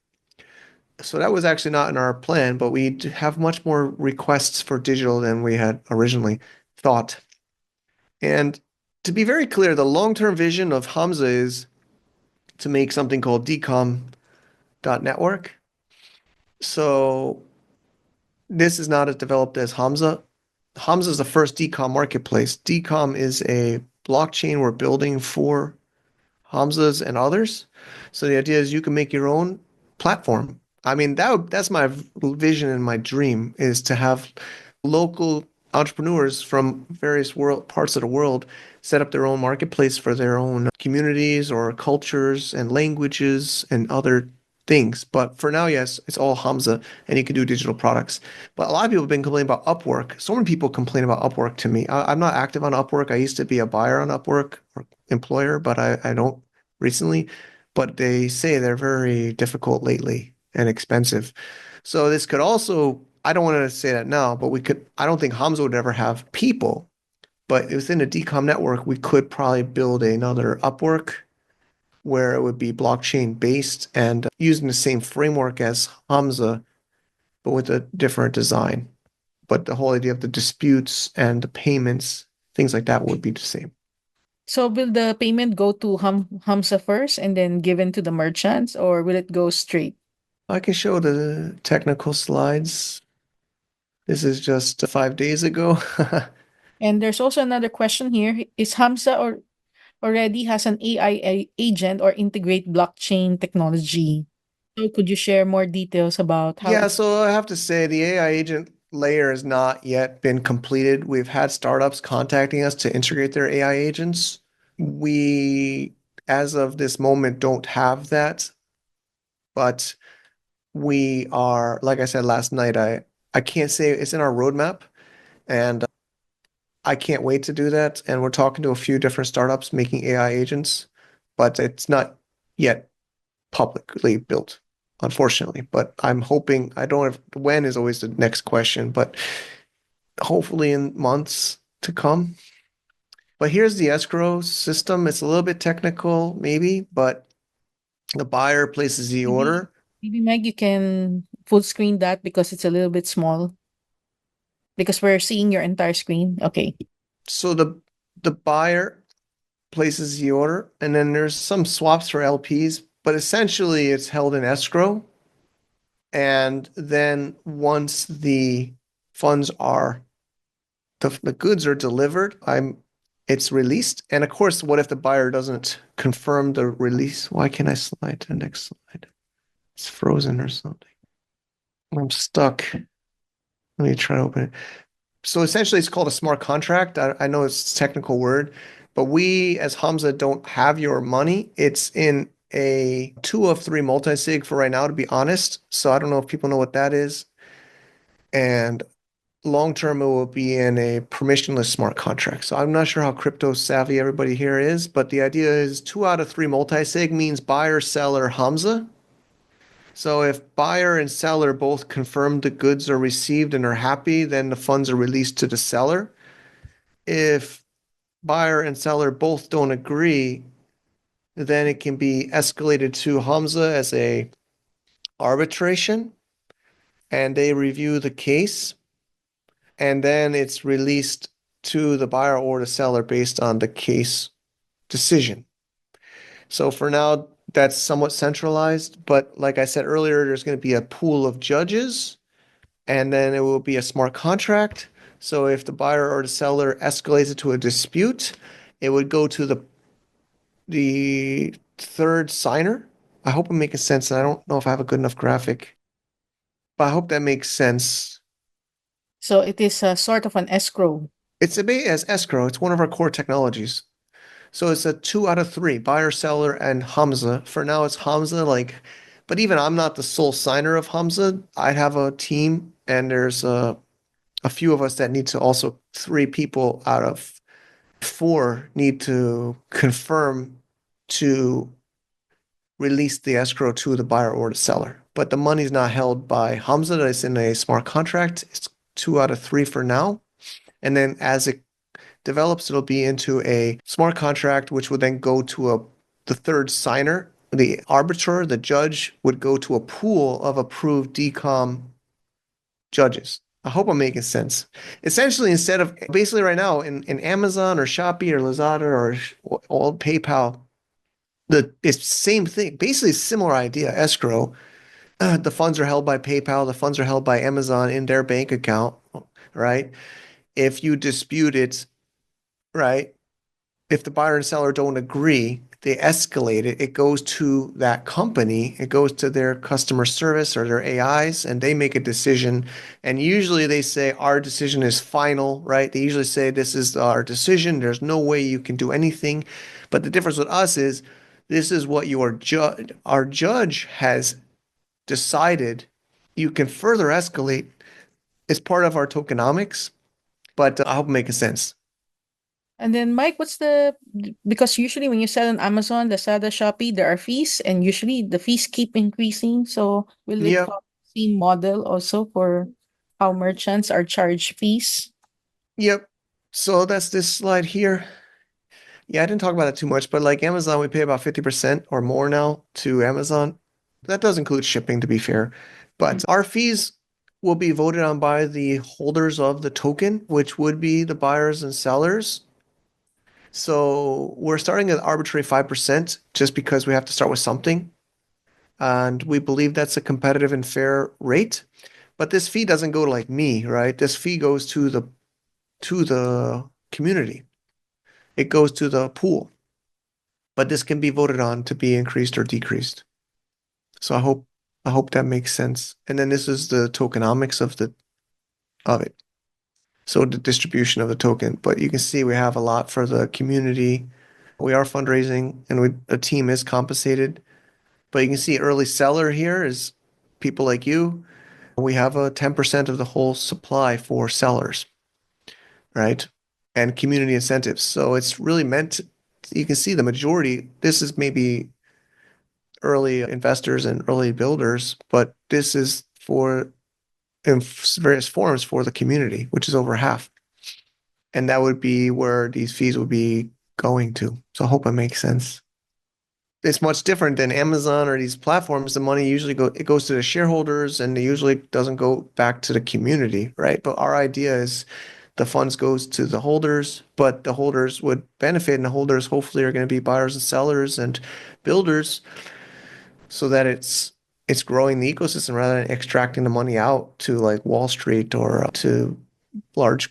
So that was actually not in our plan, but we have much more requests for digital than we had originally thought. And to be very clear, the long-term vision of Hamza is to make something called decom.network. So this is not as developed as Hamza. Hamza is the first decom marketplace. Decom is a blockchain we're building for Hamza's and others. So the idea is you can make your own platform. I mean, that's my vision and my dream is to have local entrepreneurs from various parts of the world set up their own marketplace for their own communities or cultures and languages and other things. But for now, yes, it's all Hamza and you can do digital products. But a lot of people have been complaining about Upwork. So many people complain about Upwork to me. I'm not active on Upwork. I used to be a buyer on Upwork or employer, but I don't recently. But they say they're very difficult lately and expensive. So this could also, I don't want to say that now, but I don't think Hamza would ever have people, but within a decom network, we could probably build another Upwork where it would be blockchain based and using the same framework as Hamza, but with a different design. But the whole idea of the disputes and the payments, things like that would be the same. So will the payment go to Hamza first and then given to the merchants, or will it go straight? I can show the technical slides. This is just 5 days ago. And there's also another question here. Is Hamza or already has an agent or integrate blockchain technology? So could you share more details about how Yeah, it so I have to say the AI agent layer has not yet been completed. We've had startups contacting us to integrate their AI agents. We, as of this moment, don't have that, but we are, like I said last night, I can't say it's in our roadmap, and I can't wait to do that. And we're talking to a few different startups making AI agents, but it's not yet publicly built, unfortunately. But I'm hoping, I don't have, when is always the next question, but hopefully in months to come. But here's the escrow system. It's a little bit technical, maybe, but the buyer places the maybe order. maybe Meg, you can full screen that because it's a little bit small because we're seeing your entire screen. Okay. So the buyer places the order, and then there's some swaps for LPs, but essentially it's held in escrow. And then once the funds are the goods are delivered, it's released. And of course, what if the buyer doesn't confirm the release? Why can't I slide to the next slide? It's frozen or something. I'm stuck. Let me try to open it. So essentially, it's called a smart contract. I know it's a technical word, but we as Hamza don't have your money. It's in a 2 of 3 multi-sig for right now, to be honest. So I don't know if people know what that is. And long term, it will be in a permissionless smart contract. So I'm not sure how crypto savvy everybody here is, but the idea is 2 out of 3 multi-sig means buyer, seller, Hamza. So if buyer and seller both confirm the goods are received and are happy, then the funds are released to the seller. If buyer and seller both don't agree, then it can be escalated to Hamza as a arbitration, and they review the case, and then it's released to the buyer or the seller based on the case decision. So for now, that's somewhat centralized, but like I said earlier, there's going to be a pool of judges, and then it will be a smart contract. So if the buyer or the seller escalates it to a dispute, it would go to the third signer. I hope I'm making sense. I don't know if I have a good enough graphic, but I hope that makes sense. So it is a sort of an escrow. It's a bit as escrow. It's one of our core technologies. So it's a 2 out of 3, buyer, seller, and Hamza. For now, it's Hamza. But even I'm not the sole signer of Hamza. I have a team, and there's a few of us that need to also 3 people out of 4 need to confirm to release the escrow to the buyer or the seller. But the money's not held by Hamza. It's in a smart contract. It's 2 out of 3 for now. And then as it develops, it'll be into a smart contract, which would then go to the third signer. The arbiter, the judge, would go to a pool of approved DCOM judges. I hope I'm making sense. Essentially, instead of basically right now in Amazon or Shopee or Lazada or all PayPal, it's same thing, basically similar idea, escrow. The funds are held by PayPal, the funds are held by Amazon in their bank account, right? If you dispute it, right? If the buyer and seller don't agree, they escalate it. It goes to that company, it goes to their customer service or their AIs, and they make a decision. And usually they say, our decision is final, right? They usually say, this is our decision. There's no way you can do anything. But the difference with us is, this is what our judge has decided. You can further escalate. It's part of our tokenomics, but I hope it makes sense. And then, Mike, because usually when you sell on Amazon, Lazada, Shopee, there are fees, and usually the fees keep increasing. So will it Yep. follow the same model also for how merchants are charged fees? Yep. So that's this slide here. Yeah, I didn't talk about it too much, but like Amazon, we pay about 50% or more now to Amazon. That does include shipping, to be fair. But our fees will be voted on by the holders of the token, which would be the buyers and sellers. So we're starting at arbitrary 5% just because we have to start with something. And we believe that's a competitive and fair rate. But this fee doesn't go to like me, right? This fee goes to the community. It goes to the pool. But this can be voted on to be increased or decreased. So I hope that makes sense. And then this is the tokenomics of it. So the distribution of the token. But you can see we have a lot for the community. We are fundraising and the team is compensated. But you can see early seller here is people like you. We have a 10% of the whole supply for sellers, right? And community incentives. So it's really meant, you can see the majority, this is maybe early investors and early builders, but this is for in various forms for the community, which is over half. And that would be where these fees would be going to. So I hope it makes sense. It's much different than Amazon or these platforms. The money usually goes to the shareholders and it usually doesn't go back to the community, right? But our idea is the funds goes to the holders, but the holders would benefit and the holders hopefully are going to be buyers and sellers and builders so that it's growing the ecosystem rather than extracting the money out to like Wall Street or to large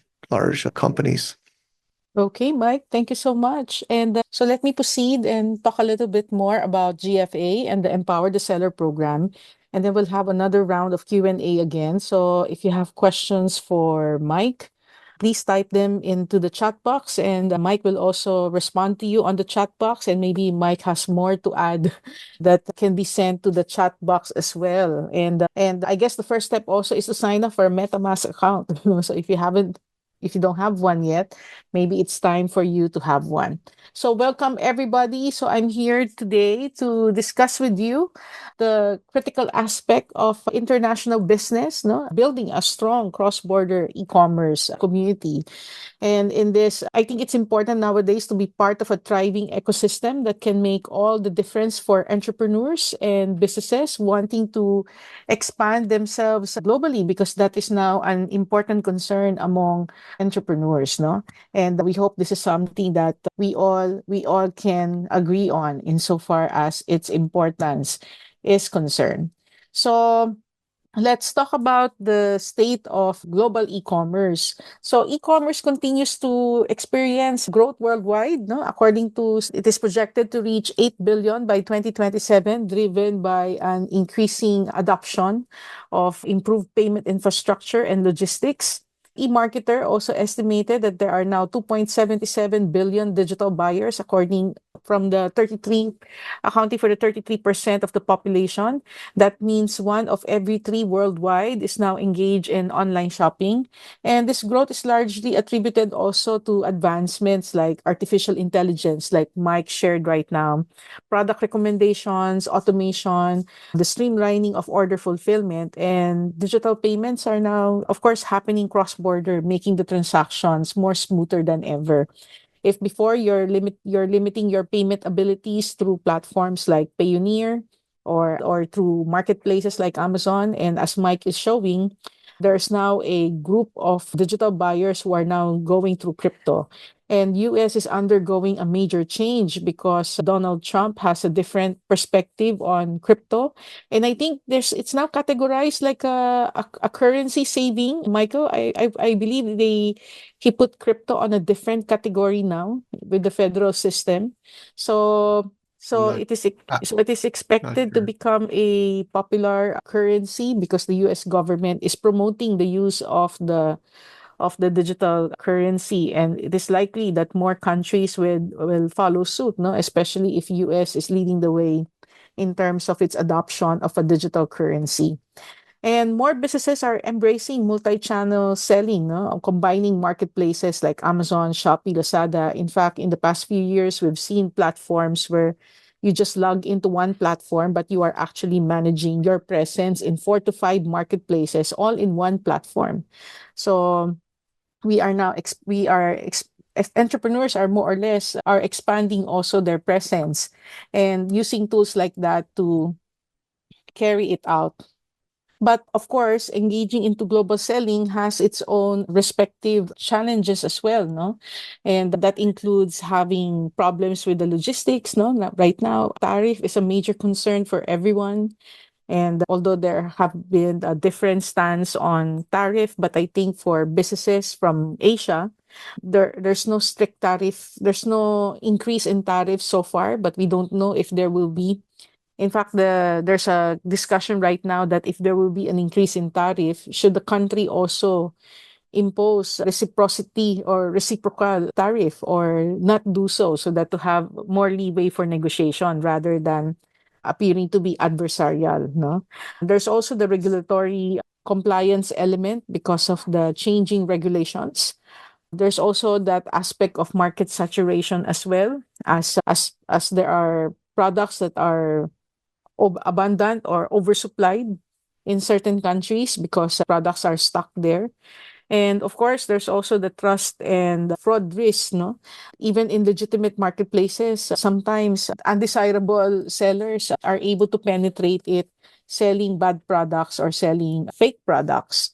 companies. Okay, Mike, thank you so much. And so let me proceed and talk a little bit more about GFA and the Empower the Seller program. And then we'll have another round of Q&A again. So if you have questions for Mike, please type them into the chat box and Mike will also respond to you on the chat box. And maybe Mike has more to add that can be sent to the chat box as well. And I guess the first step also is to sign up for a MetaMask account. So if you don't have one yet, maybe it's time for you to have one. So welcome everybody. So I'm here today to discuss with you the critical aspect of international business, no? Building a strong cross-border e-commerce community. And in this, I think it's important nowadays to be part of a thriving ecosystem that can make all the difference for entrepreneurs and businesses wanting to expand themselves globally, because that is now an important concern among entrepreneurs, no? And we hope this is something that we all can agree on insofar as its importance is concerned. So let's talk about the state of global e-commerce. So e-commerce continues to experience growth worldwide, no? According to it is projected to reach 8 billion by 2027, driven by an increasing adoption of improved payment infrastructure and logistics. eMarketer also estimated that there are now 2.77 billion digital buyers, according from the 33, accounting for the 33% of the population. That means one of every three worldwide is now engaged in online shopping. And this growth is largely attributed also to advancements like artificial intelligence, like Mike shared right now, product recommendations, automation, the streamlining of order fulfillment, and digital payments are now, of course, happening cross-border, making the transactions more smoother than ever. If before you're limiting your payment abilities through platforms like Payoneer or through marketplaces like Amazon, and as Mike is showing, there's now a group of digital buyers who are now going through crypto. And US is undergoing a major change because Donald Trump has a different perspective on crypto. And I think it's now categorized like a currency saving. Michael, I believe he put crypto on a different category now with the federal system. So I'm so not, it is uh, so it is not expected to sure. become a popular currency because the US government is promoting the use of the digital currency, and it is likely that more countries will follow suit, no, especially if US is leading the way in terms of its adoption of a digital currency. And more businesses are embracing multi-channel selling, no? Combining marketplaces like Amazon, Shopee, Lazada. In fact, in the past few years, we've seen platforms where you just log into one platform, but you are actually managing your presence in 4 to 5 marketplaces, all in one platform. So we are now entrepreneurs are more or less are expanding also their presence and using tools like that to carry it out. But of course, engaging into global selling has its own respective challenges as well, no? And that includes having problems with the logistics, no? Right now, tariff is a major concern for everyone. And although there have been a different stance on tariff, but I think for businesses from Asia, there's no strict tariff, there's no increase in tariff so far, but we don't know if there will be. In fact, there's a discussion right now that if there will be an increase in tariff, should the country also impose reciprocity or reciprocal tariff or not do so, so that to have more leeway for negotiation rather than appearing to be adversarial, no? There's also the regulatory compliance element because of the changing regulations. There's also that aspect of market saturation as well, as there are products that are abundant or oversupplied in certain countries because products are stuck there. And of course, there's also the trust and fraud risk, no? Even in legitimate marketplaces, sometimes undesirable sellers are able to penetrate it, selling bad products or selling fake products.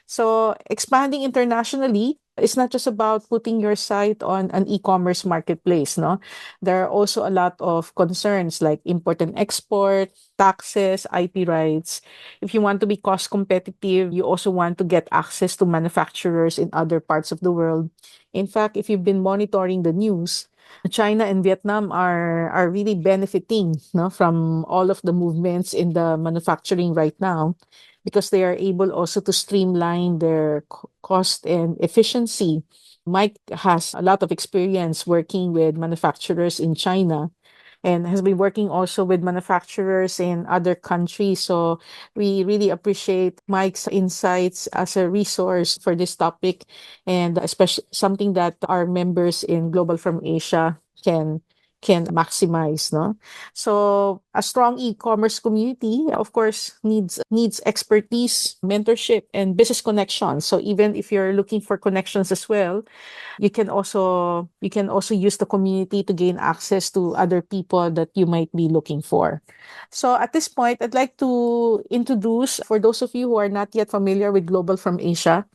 So expanding internationally is not just about putting your site on an e-commerce marketplace, no? There are also a lot of concerns like import and export, taxes, IP rights. If you want to be cost competitive, you also want to get access to manufacturers in other parts of the world. In fact, if you've been monitoring the news, China and Vietnam are really benefiting, no, from all of the movements in the manufacturing right now, because they are able also to streamline their cost and efficiency. Mike has a lot of experience working with manufacturers in China and has been working also with manufacturers in other countries. So we really appreciate Mike's insights as a resource for this topic, and especially something that our members in Global from Asia can maximize, no? So a strong e-commerce community, of course, needs expertise, mentorship, and business connections. So even if you're looking for connections as well, you can also use the community to gain access to other people that you might be looking for. So at this point, I'd like to introduce, for those of you who are not yet familiar with Global from Asia.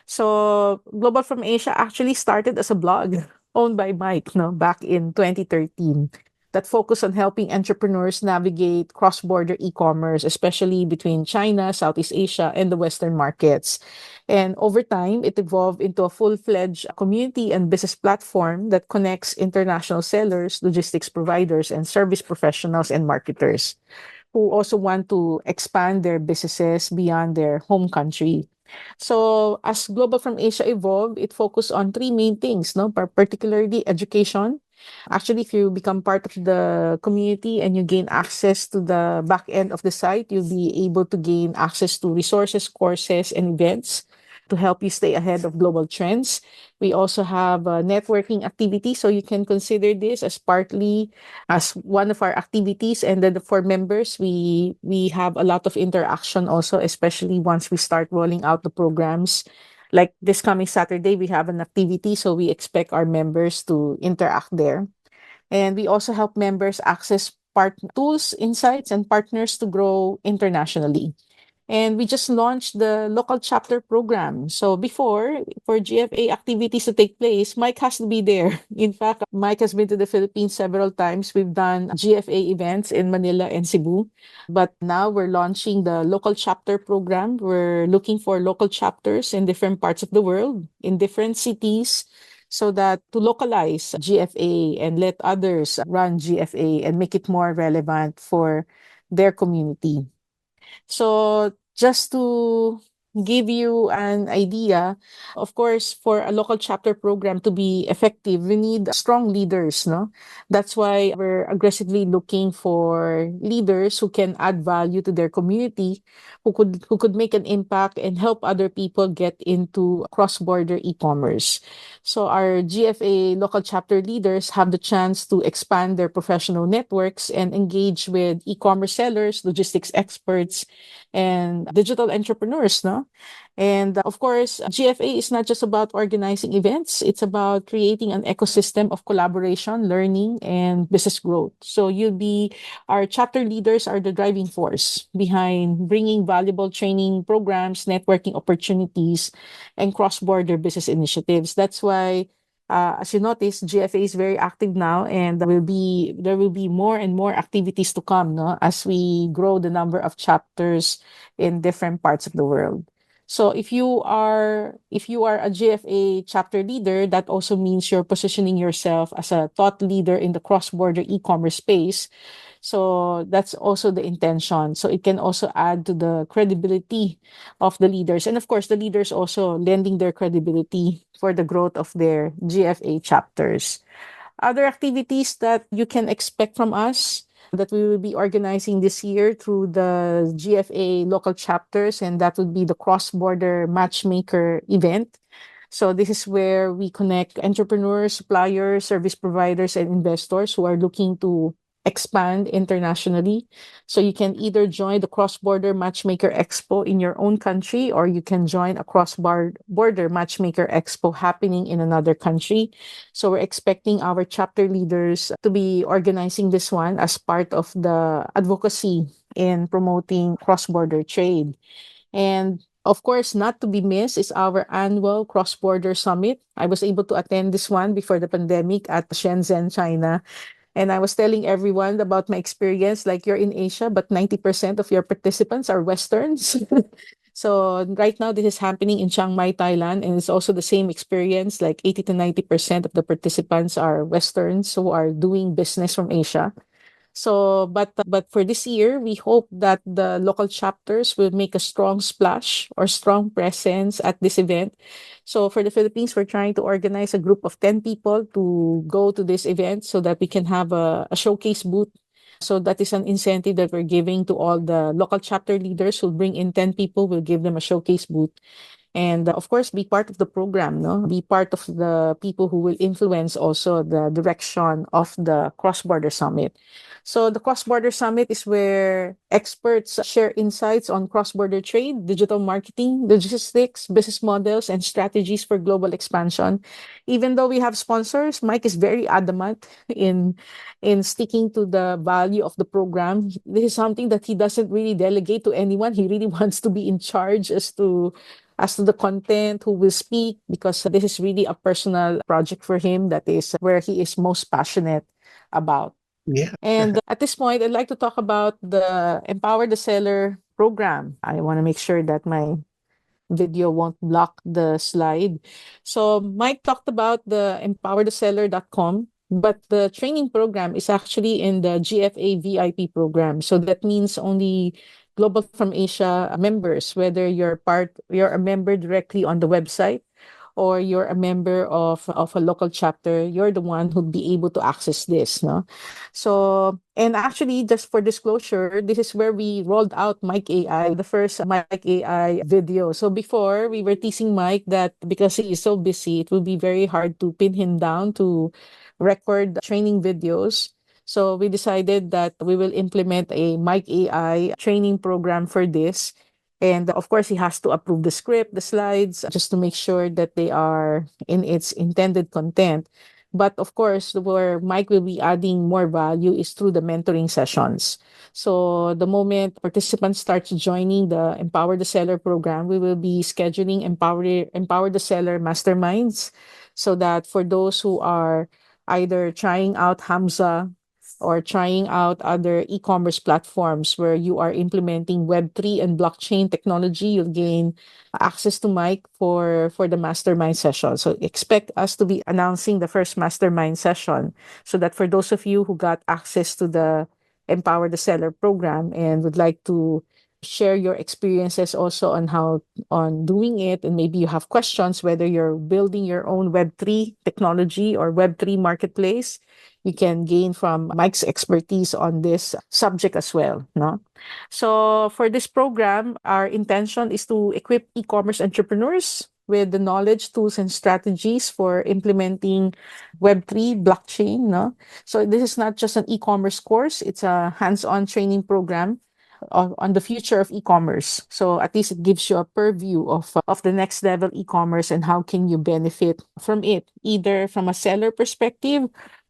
So Global from Asia actually started as a blog owned by Mike, no, back in 2013, that focused on helping entrepreneurs navigate cross-border e-commerce, especially between China, Southeast Asia, and the Western markets. And over time, it evolved into a full-fledged community and business platform that connects international sellers, logistics providers, and service professionals and marketers who also want to expand their businesses beyond their home country. So as Global from Asia evolved, it focused on three main things, no? Particularly education. Actually, if you become part of the community and you gain access to the back end of the site, you'll be able to gain access to resources, courses, and events to help you stay ahead of global trends. We also have networking activities, so you can consider this as partly as one of our activities. And then for members, we have a lot of interaction also, especially once we start rolling out the programs. Like this coming Saturday, we have an activity, so we expect our members to interact there. And we also help members access tools, insights, and partners to grow internationally. And we just launched the local chapter program. So before, for GFA activities to take place, Mike has to be there. In fact, Mike has been to the Philippines several times. We've done GFA events in Manila and Cebu. But now we're launching the local chapter program. We're looking for local chapters in different parts of the world, in different cities, so that to localize GFA and let others run GFA and make it more relevant for their community. So just to give you an idea, of course, for a local chapter program to be effective, we need strong leaders, no? That's why we're aggressively looking for leaders who can add value to their community, who could make an impact and help other people get into cross-border e-commerce. So our GFA local chapter leaders have the chance to expand their professional networks and engage with e-commerce sellers, logistics experts, and digital entrepreneurs, no? no? And of course, GFA is not just about organizing events, it's about creating an ecosystem of collaboration, learning, and business growth. So our chapter leaders are the driving force behind bringing valuable training programs, networking opportunities, and cross-border business initiatives. That's why as you notice, GFA is very active now, and there will be more and more activities to come, no, as we grow the number of chapters in different parts of the world. So if you are a GFA chapter leader, that also means you're positioning yourself as a thought leader in the cross-border e-commerce space. So that's also the intention. So it can also add to the credibility of the leaders. And of course, the leaders also lending their credibility for the growth of their GFA chapters. Other activities that you can expect from us that we will be organizing this year through the GFA local chapters, and that would be the cross-border matchmaker event. So this is where we connect entrepreneurs, suppliers, service providers, and investors who are looking to expand internationally. So you can either join the cross-border matchmaker expo in your own country, or you can join a cross-border matchmaker expo happening in another country. So we're expecting our chapter leaders to be organizing this one as part of the advocacy in promoting cross-border trade. And of course, not to be missed is our annual cross-border summit. I was able to attend this one before the pandemic at Shenzhen, China. And I was telling everyone about my experience, like you're in Asia, but 90% of your participants are Westerns. So right now, this is happening in Chiang Mai, Thailand, and it's also the same experience. Like 80 to 90% of the participants are Westerns who are doing business from Asia. So, but for this year, we hope that the local chapters will make a strong splash or strong presence at this event. So for the Philippines, we're trying to organize a group of 10 people to go to this event so that we can have a showcase booth. So that is an incentive that we're giving to all the local chapter leaders who bring in 10 people. We'll give them a showcase booth. And of course, be part of the program, no? Be part of the people who will influence also the direction of the cross-border summit. So the cross-border summit is where experts share insights on cross-border trade, digital marketing, logistics, business models, and strategies for global expansion. Even though we have sponsors, Mike is very adamant in sticking to the value of the program. This is something that he doesn't really delegate to anyone. He really wants to be in charge as to the content, who will speak, because this is really a personal project for him that is where he is most passionate about. Yeah. And at this point, I'd like to talk about the Empower the Seller program. I want to make sure that my video won't block the slide. So Mike talked about the empowertheseller.com, but the training program is actually in the GFA VIP program. So that means only Global from Asia members, whether you're a member directly on the website, or you're a member of a local chapter, you're the one who'd be able to access this, no? So, and actually, just for disclosure, this is where we rolled out Mike AI, the first Mike AI video. So before, we were teasing Mike that because he is so busy, it will be very hard to pin him down to record training videos. So we decided that we will implement a Mike AI training program for this. And of course, he has to approve the script, the slides, just to make sure that they are in its intended content. But of course, where Mike will be adding more value is through the mentoring sessions. So the moment participants start joining the Empower the Seller program, we will be scheduling Empower the Seller masterminds, so that for those who are either trying out Hamza or trying out other e-commerce platforms where you are implementing Web3 and blockchain technology, you'll gain access to Mike for the mastermind session. So expect us to be announcing the first mastermind session, so that for those of you who got access to the Empower the Seller program and would like to share your experiences also on how on doing it, and maybe you have questions whether you're building your own Web3 technology or Web3 marketplace, you can gain from Mike's expertise on this subject as well, no? So for this program, our intention is to equip e-commerce entrepreneurs with the knowledge, tools, and strategies for implementing Web3 blockchain, no? So this is not just an e-commerce course, it's a hands-on training program on the future of e-commerce. So at least it gives you a purview of the next level e-commerce and how can you benefit from it, either from a seller perspective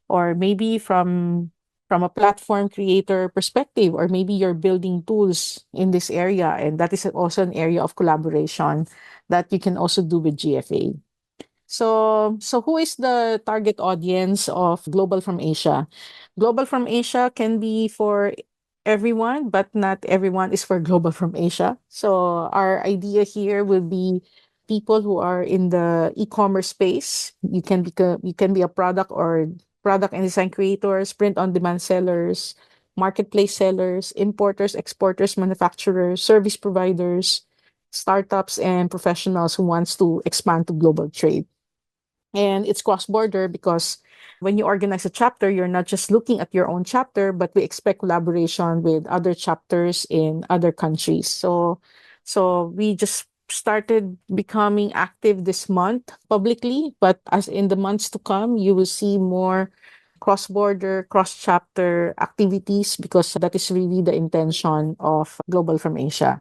or maybe from a platform creator perspective, or maybe you're building tools in this area, and that is also an area of collaboration that you can also do with GFA. So who is the target audience of Global from Asia? Global from Asia can be for everyone, but not everyone is for Global from Asia. So our idea here will be people who are in the e-commerce space. You can be a product and design creators, print on demand sellers, marketplace sellers, importers, exporters, manufacturers, service providers, startups, and professionals who wants to expand to global trade. And it's cross border because when you organize a chapter, you're not just looking at your own chapter, but we expect collaboration with other chapters in other countries. So we just started becoming active this month publicly, but as in the months to come, you will see more cross border, cross chapter activities, because that is really the intention of Global from Asia.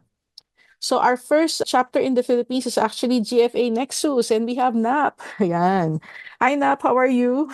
So our first chapter in the Philippines is actually GFA Nexus, and we have Nap. Ayan. Hi Nap, how are you?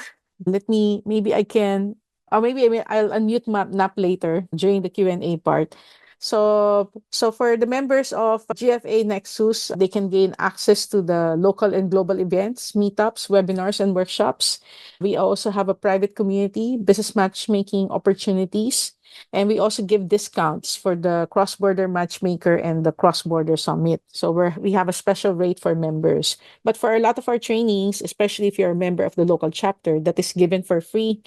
Let me, maybe I can, or maybe I'll unmute Nap later during the Q&A part. So for the members of GFA Nexus, they can gain access to the local and global events, meetups, webinars, and workshops. We also have a private community, business matchmaking opportunities, and we also give discounts for the cross-border matchmaker and the cross-border summit. So we have a special rate for members. But for a lot of our trainings, especially if you're a member of the local chapter, that is given for free.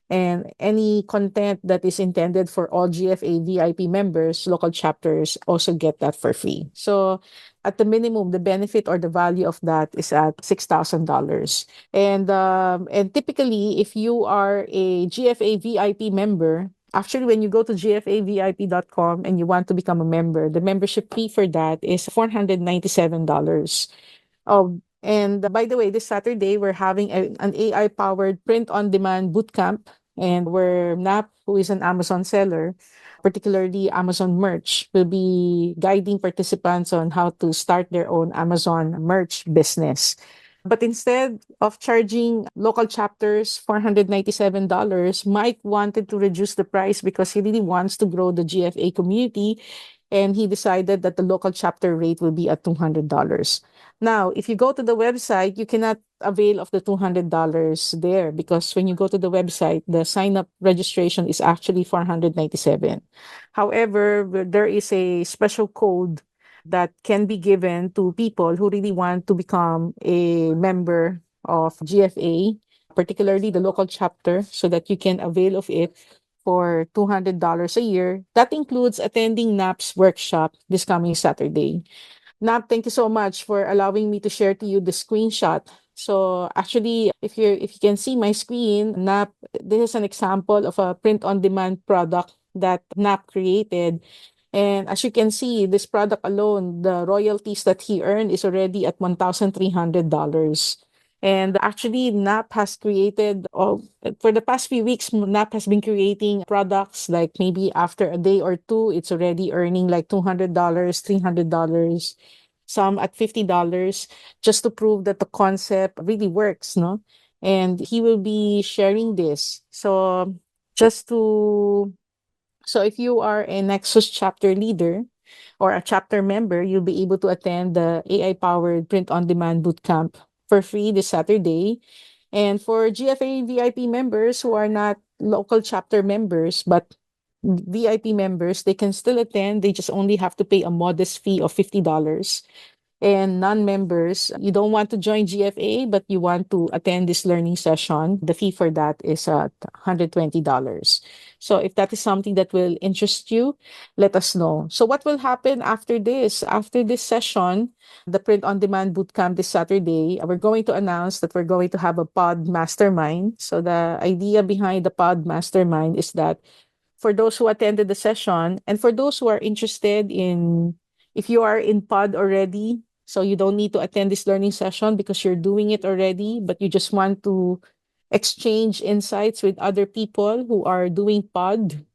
And any content that is intended for all GFA VIP members, local chapters also get that for free. So at the minimum, the benefit or the value of that is at $6,000. And typically, if you are a GFA VIP member, actually, when you go to gfavip.com and you want to become a member, the membership fee for that is $497. Oh, and by the way, this Saturday we're having an AI-powered print-on-demand bootcamp, and where Nap, who is an Amazon seller, particularly Amazon merch, will be guiding participants on how to start their own Amazon merch business. But instead of charging local chapters $497, Mike wanted to reduce the price because he really wants to grow the GFA community, and he decided that the local chapter rate will be at $200. Now, if you go to the website, you cannot avail of the $200 there, because when you go to the website, the sign-up registration is actually $497. However, there is a special code that can be given to people who really want to become a member of GFA, particularly the local chapter, so that you can avail of it for $200 a year. That includes attending NAP's workshop this coming Saturday. Nap, thank you so much for allowing me to share to you the screenshot. So actually, if you can see my screen, Nap, this is an example of a print-on-demand product that Nap created. And as you can see, this product alone, the royalties that he earned is already at $1,300. And actually, NAP has created, for the past few weeks, NAP has been creating products like maybe after a day or two, it's already earning like $200, $300, some at $50, just to prove that the concept really works, no? And he will be sharing this. Just to, so if you are a Nexus chapter leader or a chapter member, you'll be able to attend the AI-powered print-on-demand bootcamp for free this Saturday. And for GFA VIP members who are not local chapter members, but VIP members, they can still attend. They just only have to pay a modest fee of $50. And non-members, you don't want to join GFA, but you want to attend this learning session, the fee for that is at $120. So if that is something that will interest you, let us know. So what will happen after this? After this session, the print-on-demand bootcamp this Saturday, we're going to announce that we're going to have a pod mastermind. So the idea behind the pod mastermind is that for those who attended the session and for those who are interested in, if you are in pod already, so you don't need to attend this learning session because you're doing it already, but you just want to exchange insights with other people who are doing pod.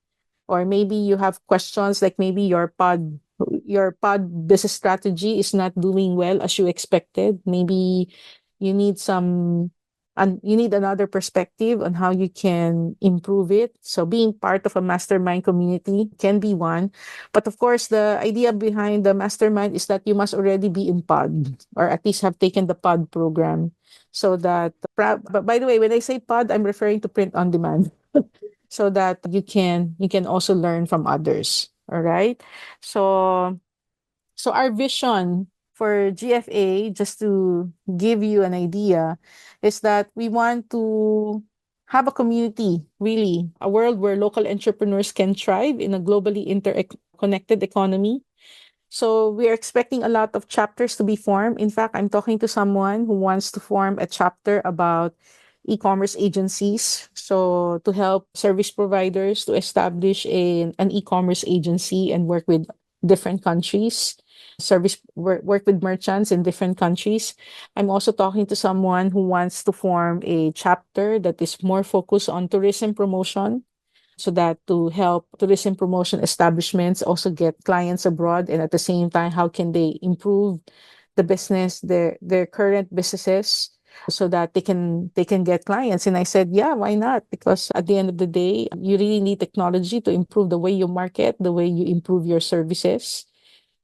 or maybe you have questions like maybe your pod business strategy is not doing well as you expected. Maybe you need some and you need another perspective on how you can improve it. So being part of a mastermind community can be one. But of course, the idea behind the mastermind is that you must already be in pod or at least have taken the pod program. So that, but by the way, when I say pod, I'm referring to print on demand so that you can also learn from others. All right. So our vision for GFA, just to give you an idea, is that we want to have a community, really, a world where local entrepreneurs can thrive in a globally interconnected economy. So we're expecting a lot of chapters to be formed. In fact, I'm talking to someone who wants to form a chapter about e-commerce agencies. So to help service providers to establish an e-commerce agency and work with different countries, work with merchants in different countries. I'm also talking to someone who wants to form a chapter that is more focused on tourism promotion, so that to help tourism promotion establishments also get clients abroad, and at the same time how can they improve the business, their current businesses, so that they can get clients. And I said, yeah, why not? Because at the end of the day, you really need technology to improve the way you market, the way you improve your services.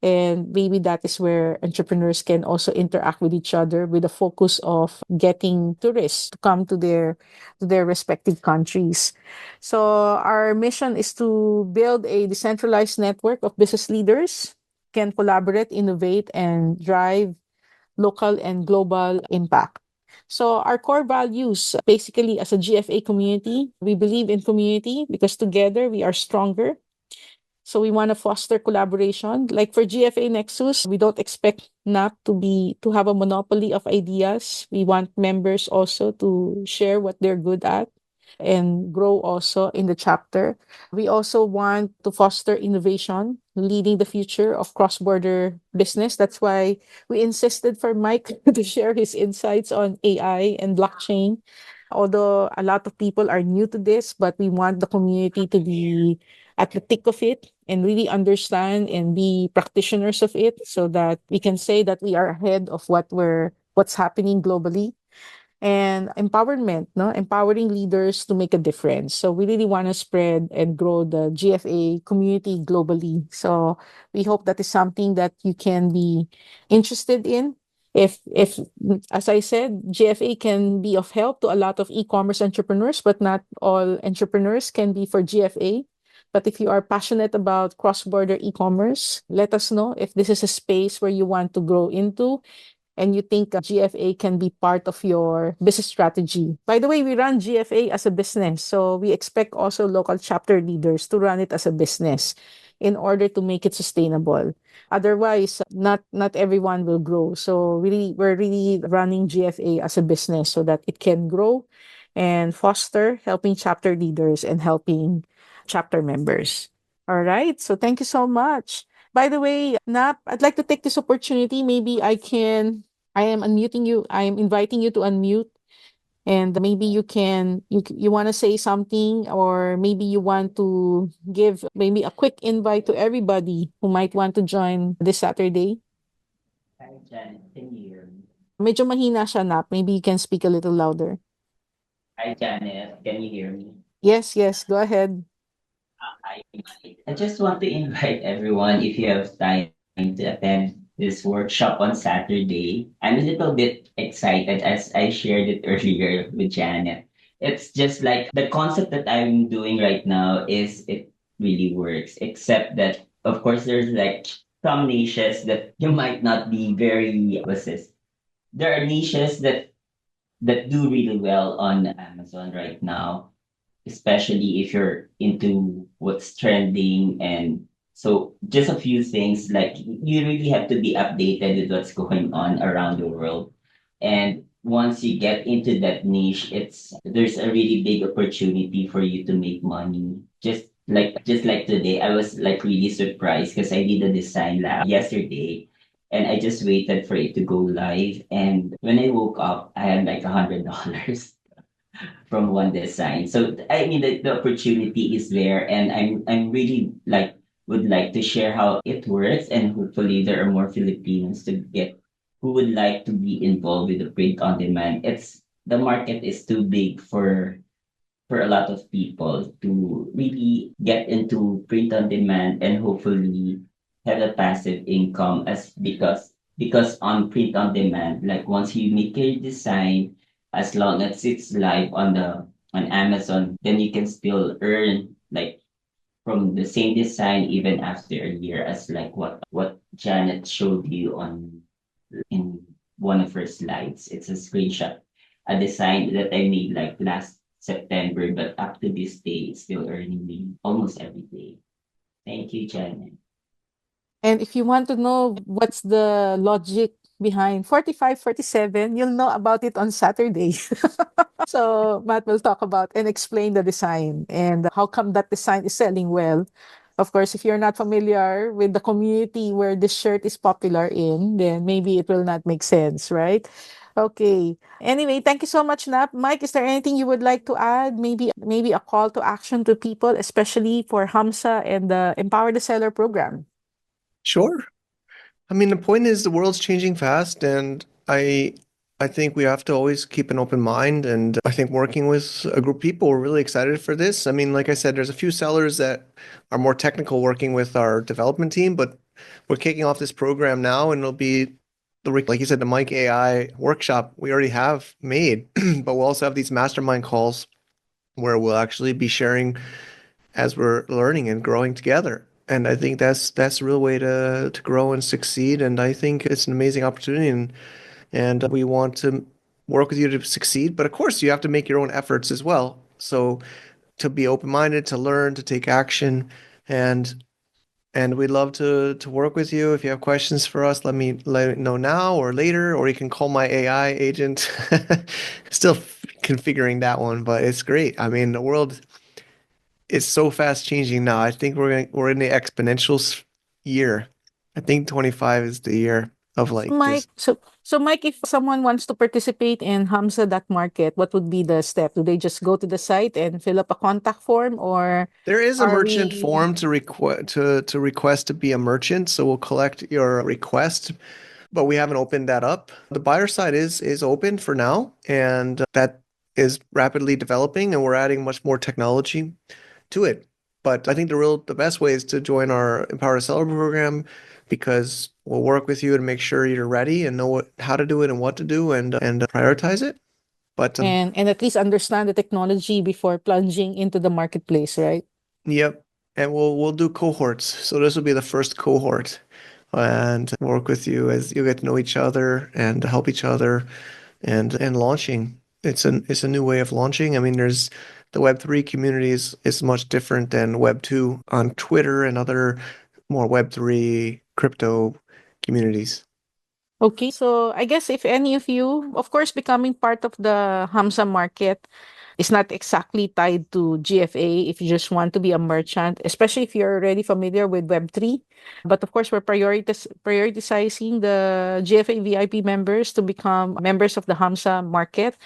And maybe that is where entrepreneurs can also interact with each other with the focus of getting tourists to come to their respective countries. So our mission is to build a decentralized network of business leaders can collaborate, innovate, and drive local and global impact. So our core values, basically as a GFA community, we believe in community because together we are stronger. So we want to foster collaboration. Like for GFA Nexus, we don't expect NAP to have a monopoly of ideas. We want members also to share what they're good at and grow also in the chapter. We also want to foster innovation, leading the future of cross-border business. That's why we insisted for Mike to share his insights on AI and blockchain. Although a lot of people are new to this, but we want the community to be at the thick of it and really understand and be practitioners of it, so that we can say that we are ahead of what's happening globally. And empowerment, no, empowering leaders to make a difference. So we really want to spread and grow the GFA community globally. So we hope that is something that you can be interested in. If as I said, GFA can be of help to a lot of e-commerce entrepreneurs, but not all entrepreneurs can be for GFA. But if you are passionate about cross-border e-commerce, let us know if this is a space where you want to grow into and you think GFA can be part of your business strategy. By the way, we run GFA as a business. So we expect also local chapter leaders to run it as a business in order to make it sustainable. Otherwise, not everyone will grow. So we're really running GFA as a business so that it can grow and foster helping chapter leaders and helping chapter members. All right. So thank you so much. By the way, Nap, I'd like to take this opportunity. Maybe I am unmuting you. I am inviting you to unmute, and maybe you want to say something, or maybe you want to give maybe a quick invite to everybody who might want to join this Saturday. Hi, Janet. Can you hear me? Medyo mahina siya, Nap. Maybe you can speak a little louder. Hi, Janet. Can you hear me? Yes, yes. Go ahead. I just want to invite everyone, if you have time, to attend this workshop on Saturday. I'm a little bit excited as I shared it earlier with Janet. It's just like the concept that I'm doing right now is it really works, except that, of course, there's like some niches that you might not be very, what's this? There are niches that do really well on Amazon right now, especially if you're into what's trending. And so just a few things, like you really have to be updated with what's going on around the world. And once you get into that niche, there's a really big opportunity for you to make money. Just like today, I was like really surprised because I did a design lab yesterday and I just waited for it to go live. And when I woke up, I had like $100. from one design. So I mean the opportunity is there, and I'm really like would like to share how it works, and hopefully there are more Filipinos to get who would like to be involved with the print on demand. It's the market is too big for a lot of people to really get into print on demand and hopefully have a passive income as because on print on demand, like once you make your design, as long as it's live on Amazon, then you can still earn like from the same design even after a year, as like what Janet showed you on in one of her slides. It's a screenshot, a design that I made like last September, but up to this day, it's still earning me almost every day. Thank you, Janet. And if you want to know what's the logic behind 45, 47, you'll know about it on Saturday. So Matt will talk about and explain the design and how come that design is selling well. Of course, if you're not familiar with the community where this shirt is popular in, then maybe it will not make sense, right? Okay. Anyway, thank you so much, Nap. Mike, is there anything you would like to add? Maybe a call to action to people, especially for Hamsa and the Empower the Seller program. Sure. I mean, the point is the world's changing fast, and I think we have to always keep an open mind. And I think working with a group of people, we're really excited for this. I mean, like I said, there's a few sellers that are more technical working with our development team, but we're kicking off this program now, and it'll be like you said, the Mike AI workshop we already have made, but we'll also have these mastermind calls where we'll actually be sharing as we're learning and growing together. And I think that's a real way to grow and succeed. And I think it's an amazing opportunity, and we want to work with you to succeed. But of course, you have to make your own efforts as well. So to be open-minded, to learn, to take action, and we'd love to work with you. If you have questions for us, let me know now or later, or you can call my AI agent. Still configuring that one, but it's great. I mean, the world is so fast changing now. I think we're in the exponential year. I think 25 is the year of like Mike, just so Mike, if someone wants to participate in Hamza that market, what would be the step? Do they just go to the site and fill up a contact form, or there is a are merchant we? form to request to be a merchant, so we'll collect your request, but we haven't opened that up. The buyer side is open for now, and that is rapidly developing, and we're adding much more technology to it. But I think the best way is to join our Empower a Seller program because we'll work with you to make sure you're ready and know how to do it and what to do and prioritize it. But And at least understand the technology before plunging into the marketplace, right? yep, and we'll do cohorts. So this will be the first cohort and work with you as you get to know each other and help each other and launching. It's a new way of launching. I mean, there's the Web3 community is much different than Web2 on Twitter and other more Web3 crypto communities. Okay, so I guess if any of you, of course, becoming part of the Hamza market is not exactly tied to GFA if you just want to be a merchant, especially if you're already familiar with Web3. But of course, we're prioritizing the GFA VIP members to become members of the Hamza market.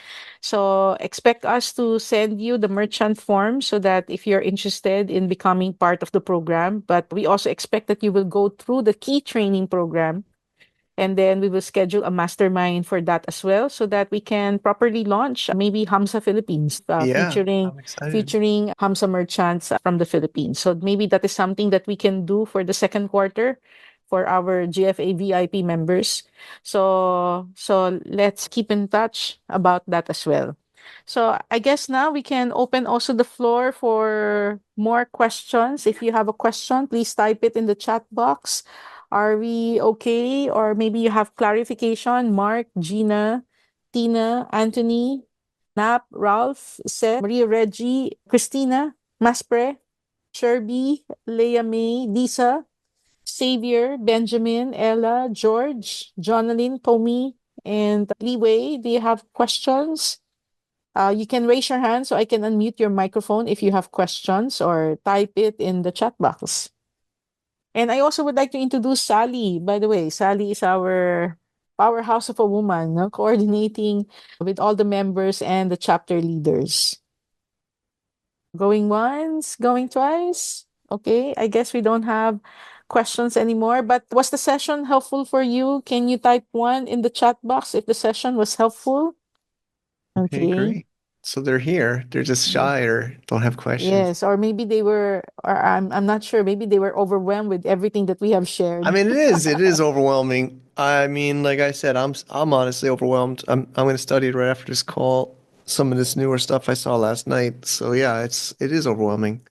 So expect us to send you the merchant form so that if you're interested in becoming part of the program, but we also expect that you will go through the key training program, and then we will schedule a mastermind for that as well so that we can properly launch maybe Hamsa Philippines, Yeah, featuring I'm excited. featuring Hamsa merchants from the Philippines. So maybe that is something that we can do for the second quarter for our GFA VIP members. So let's keep in touch about that as well. So I guess now we can open also the floor for more questions. If you have a question, please type it in the chat box. Are we okay? Or maybe you have clarification. Mark, Gina, Tina, Anthony, Nap, Ralph, Seth, Maria Reggie, Christina, Maspre, Sherby, Leah May, Lisa, Xavier, Benjamin, Ella, George, Jonalyn, Tommy, and Leeway. Do you have questions? You can raise your hand so I can unmute your microphone if you have questions, or type it in the chat box. And I also would like to introduce Sally. By the way, Sally is our powerhouse of a woman, no? Coordinating with all the members and the chapter leaders. Going once, going twice. Okay, I guess we don't have questions anymore. But was the session helpful for you? Can you type one in the chat box if the session was helpful? Okay, Okay. great. So they're here. They're just shy or don't have questions. Yes, or maybe they were, or I'm not sure. Maybe they were overwhelmed with everything that we have I shared. mean, it is overwhelming. I mean, like I said, I'm honestly overwhelmed. I'm going to study it right after this call. Some of this newer stuff I saw last night. So yeah, it is overwhelming.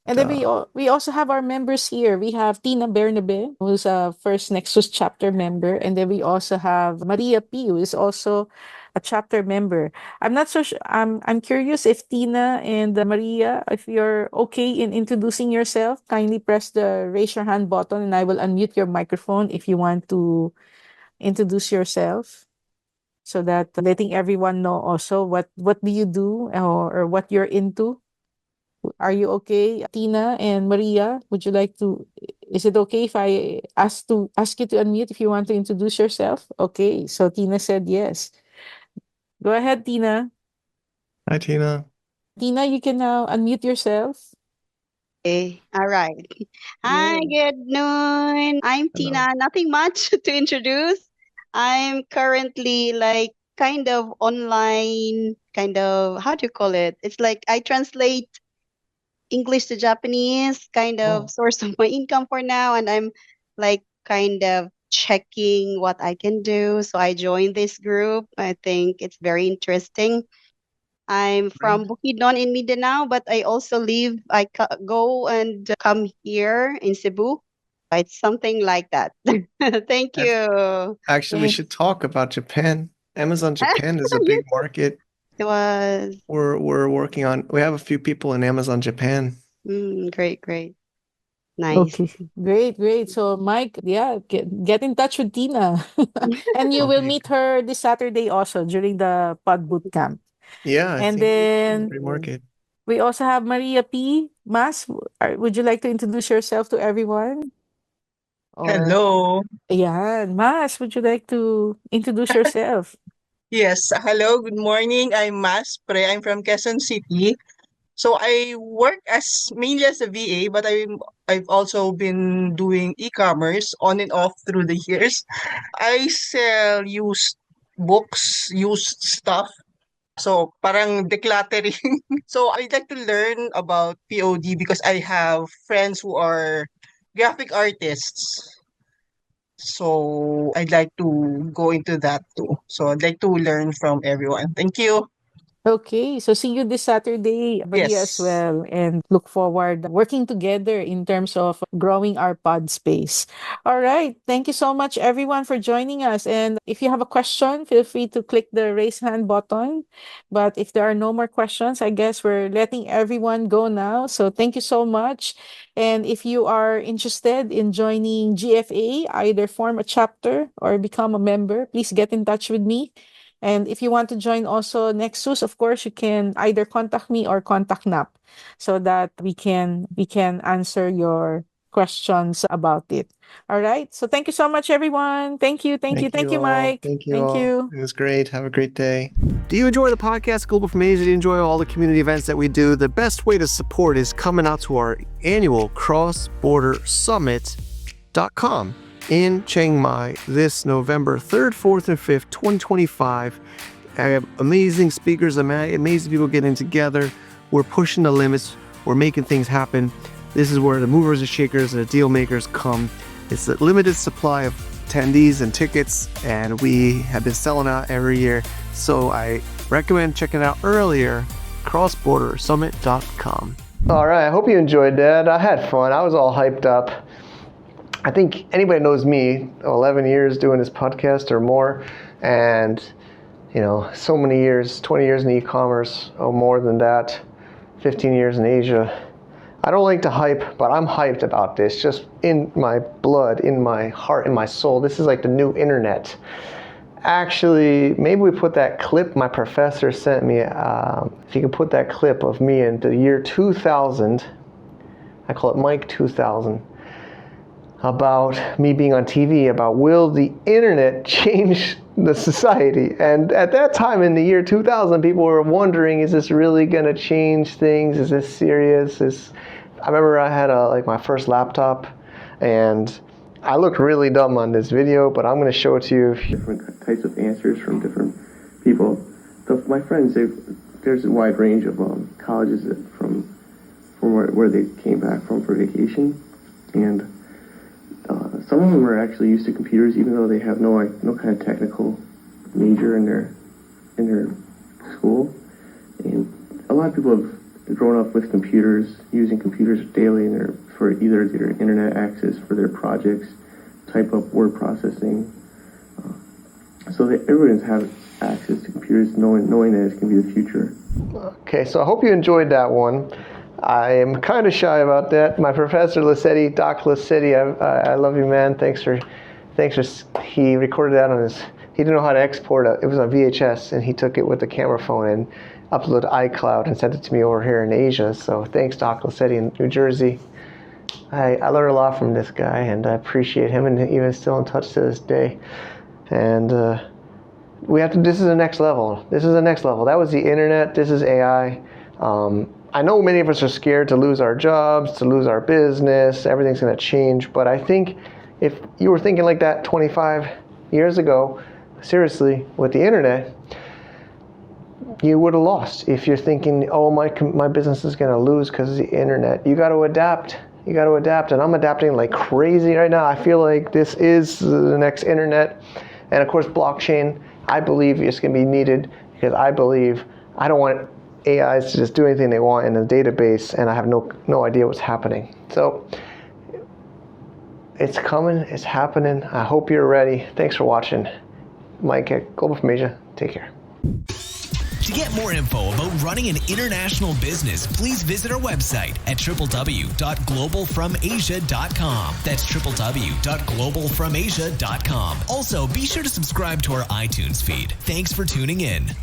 And then Uh, we also have our members here. We have Tina Bernabe, who's a First Nexus chapter member, and then we also have Maria P, who is also a chapter member. I'm not so sure. I'm curious if Tina and Maria, if you're okay in introducing yourself, kindly press the raise your hand button, and I will unmute your microphone if you want to introduce yourself, so that letting everyone know also what do you do, or what you're into. Are you okay, Tina and Maria? Would you like to? Is it okay if I ask you to unmute if you want to introduce yourself? Okay, so Tina said yes. Go ahead, Tina. Hi, Tina. Tina, you can now unmute yourself. Okay. All right. Hi, Yeah. good noon. I'm Hello. Tina. Nothing much to introduce. I'm currently like kind of online, kind of, how do you call it? It's like I translate English to Japanese, kind of Oh, source of my income for now. And I'm like kind of checking what I can do. So I joined this group. I think it's very interesting. I'm great. from Bukidnon in Mindanao, but I also live, go and come here in Cebu. It's something like that. Thank Act- you. Actually, we Thank. should talk about Japan. Amazon Japan is a Yes, big market. it was We're working on. We have a few people in Amazon Japan. great, great. Nice. Okay, great, great. So, Mike, yeah, get in touch with Tina, and you will Okay. meet her this Saturday also during the Pod Boot Camp. Yeah, I And think it's a then great market. we also have Maria P. Mas, would you like to introduce yourself to everyone? Or, Hello. yeah, Mas, would you like to introduce yourself? Yes, hello. Good morning. I'm Mas Pre. I'm from Quezon City. So I work as mainly as a VA, but I've also been doing e-commerce on and off through the years. I sell used books, used stuff. So parang decluttering. So I'd like to learn about POD because I have friends who are graphic artists. So I'd like to go into that too. So I'd like to learn from everyone. Thank you. Okay, so see you this Saturday, Maria, as Yes. well, and look forward working together in terms of growing our pod space. All right, thank you so much, everyone, for joining us. And if you have a question, feel free to click the raise hand button. But if there are no more questions, I guess we're letting everyone go now. So thank you so much. And if you are interested in joining GFA, either form a chapter or become a member, please get in touch with me. And if you want to join also Nexus, of course, you can either contact me or contact NAP, so that we can answer your questions about it. All right. So thank you so much, everyone. Thank you. Thank you. Thank Thank you you, all. Mike. Thank you Thank all. you. It was great. Have a great day. Do you enjoy the podcast Global from Asia? Do you enjoy all the community events that we do? The best way to support is coming out to our annual Cross Border Summit.com in Chiang Mai this November 3rd, 4th, and 5th, 2025. I have amazing speakers, amazing people getting together. We're pushing the limits. We're making things happen. This is where the movers and shakers and the deal makers come. It's a limited supply of attendees and tickets, and we have been selling out every year. So I recommend checking it out earlier, crossbordersummit.com. All right, I hope you enjoyed that. I had fun. I was all hyped up. I think anybody knows me, 11 years doing this podcast or more, and so many years, 20 years in e-commerce, more than that, 15 years in Asia. I don't like to hype, but I'm hyped about this, just in my blood, in my heart, in my soul. This is like the new internet. Actually, maybe we put that clip my professor sent me, if you can put that clip of me in the year 2000, I call it Mike 2000. about me being on TV, about will the internet change the society? And at that time in the year 2000, people were wondering, is this really going to change things? Is this serious? I remember I had my first laptop, and I looked really dumb on this video, but I'm going to show it to you. Different types of answers from different people. My friends, there's a wide range of colleges from where they came back from for vacation, and some of them are actually used to computers, even though they have no kind of technical major in their school. And a lot of people have grown up with computers, using computers daily for either their internet access for their projects, type up word processing. So that everyone's have access to computers, knowing that it's going to be the future. Okay, so I hope you enjoyed that one. I am kind of shy about that. My professor Lassetti, Doc Lassetti, I love you, man. Thanks for. He recorded that on his. He didn't know how to export it. It was on VHS, and he took it with the camera phone and uploaded to iCloud and sent it to me over here in Asia. So thanks, Doc Lassetti in New Jersey. I learned a lot from this guy, and I appreciate him, and even still in touch to this day. And this is the next level. This is the next level. That was the internet. This is AI. I know many of us are scared to lose our jobs, to lose our business. Everything's going to change. But I think if you were thinking like that 25 years ago, seriously, with the internet, you would have lost. If you're thinking, oh, my business is going to lose because of the internet, you got to adapt. You got to adapt. And I'm adapting like crazy right now. I feel like this is the next internet. And of course, blockchain, I believe it's going to be needed, because I don't want AIs to just do anything they want in a database, and I have no idea what's happening. So it's coming, it's happening. I hope you're ready. Thanks for watching. Mike at Global from Asia. Take care. To get more info about running an international business, please visit our website at www.globalfromasia.com. That's www.globalfromasia.com. Also, be sure to subscribe to our iTunes feed. Thanks for tuning in.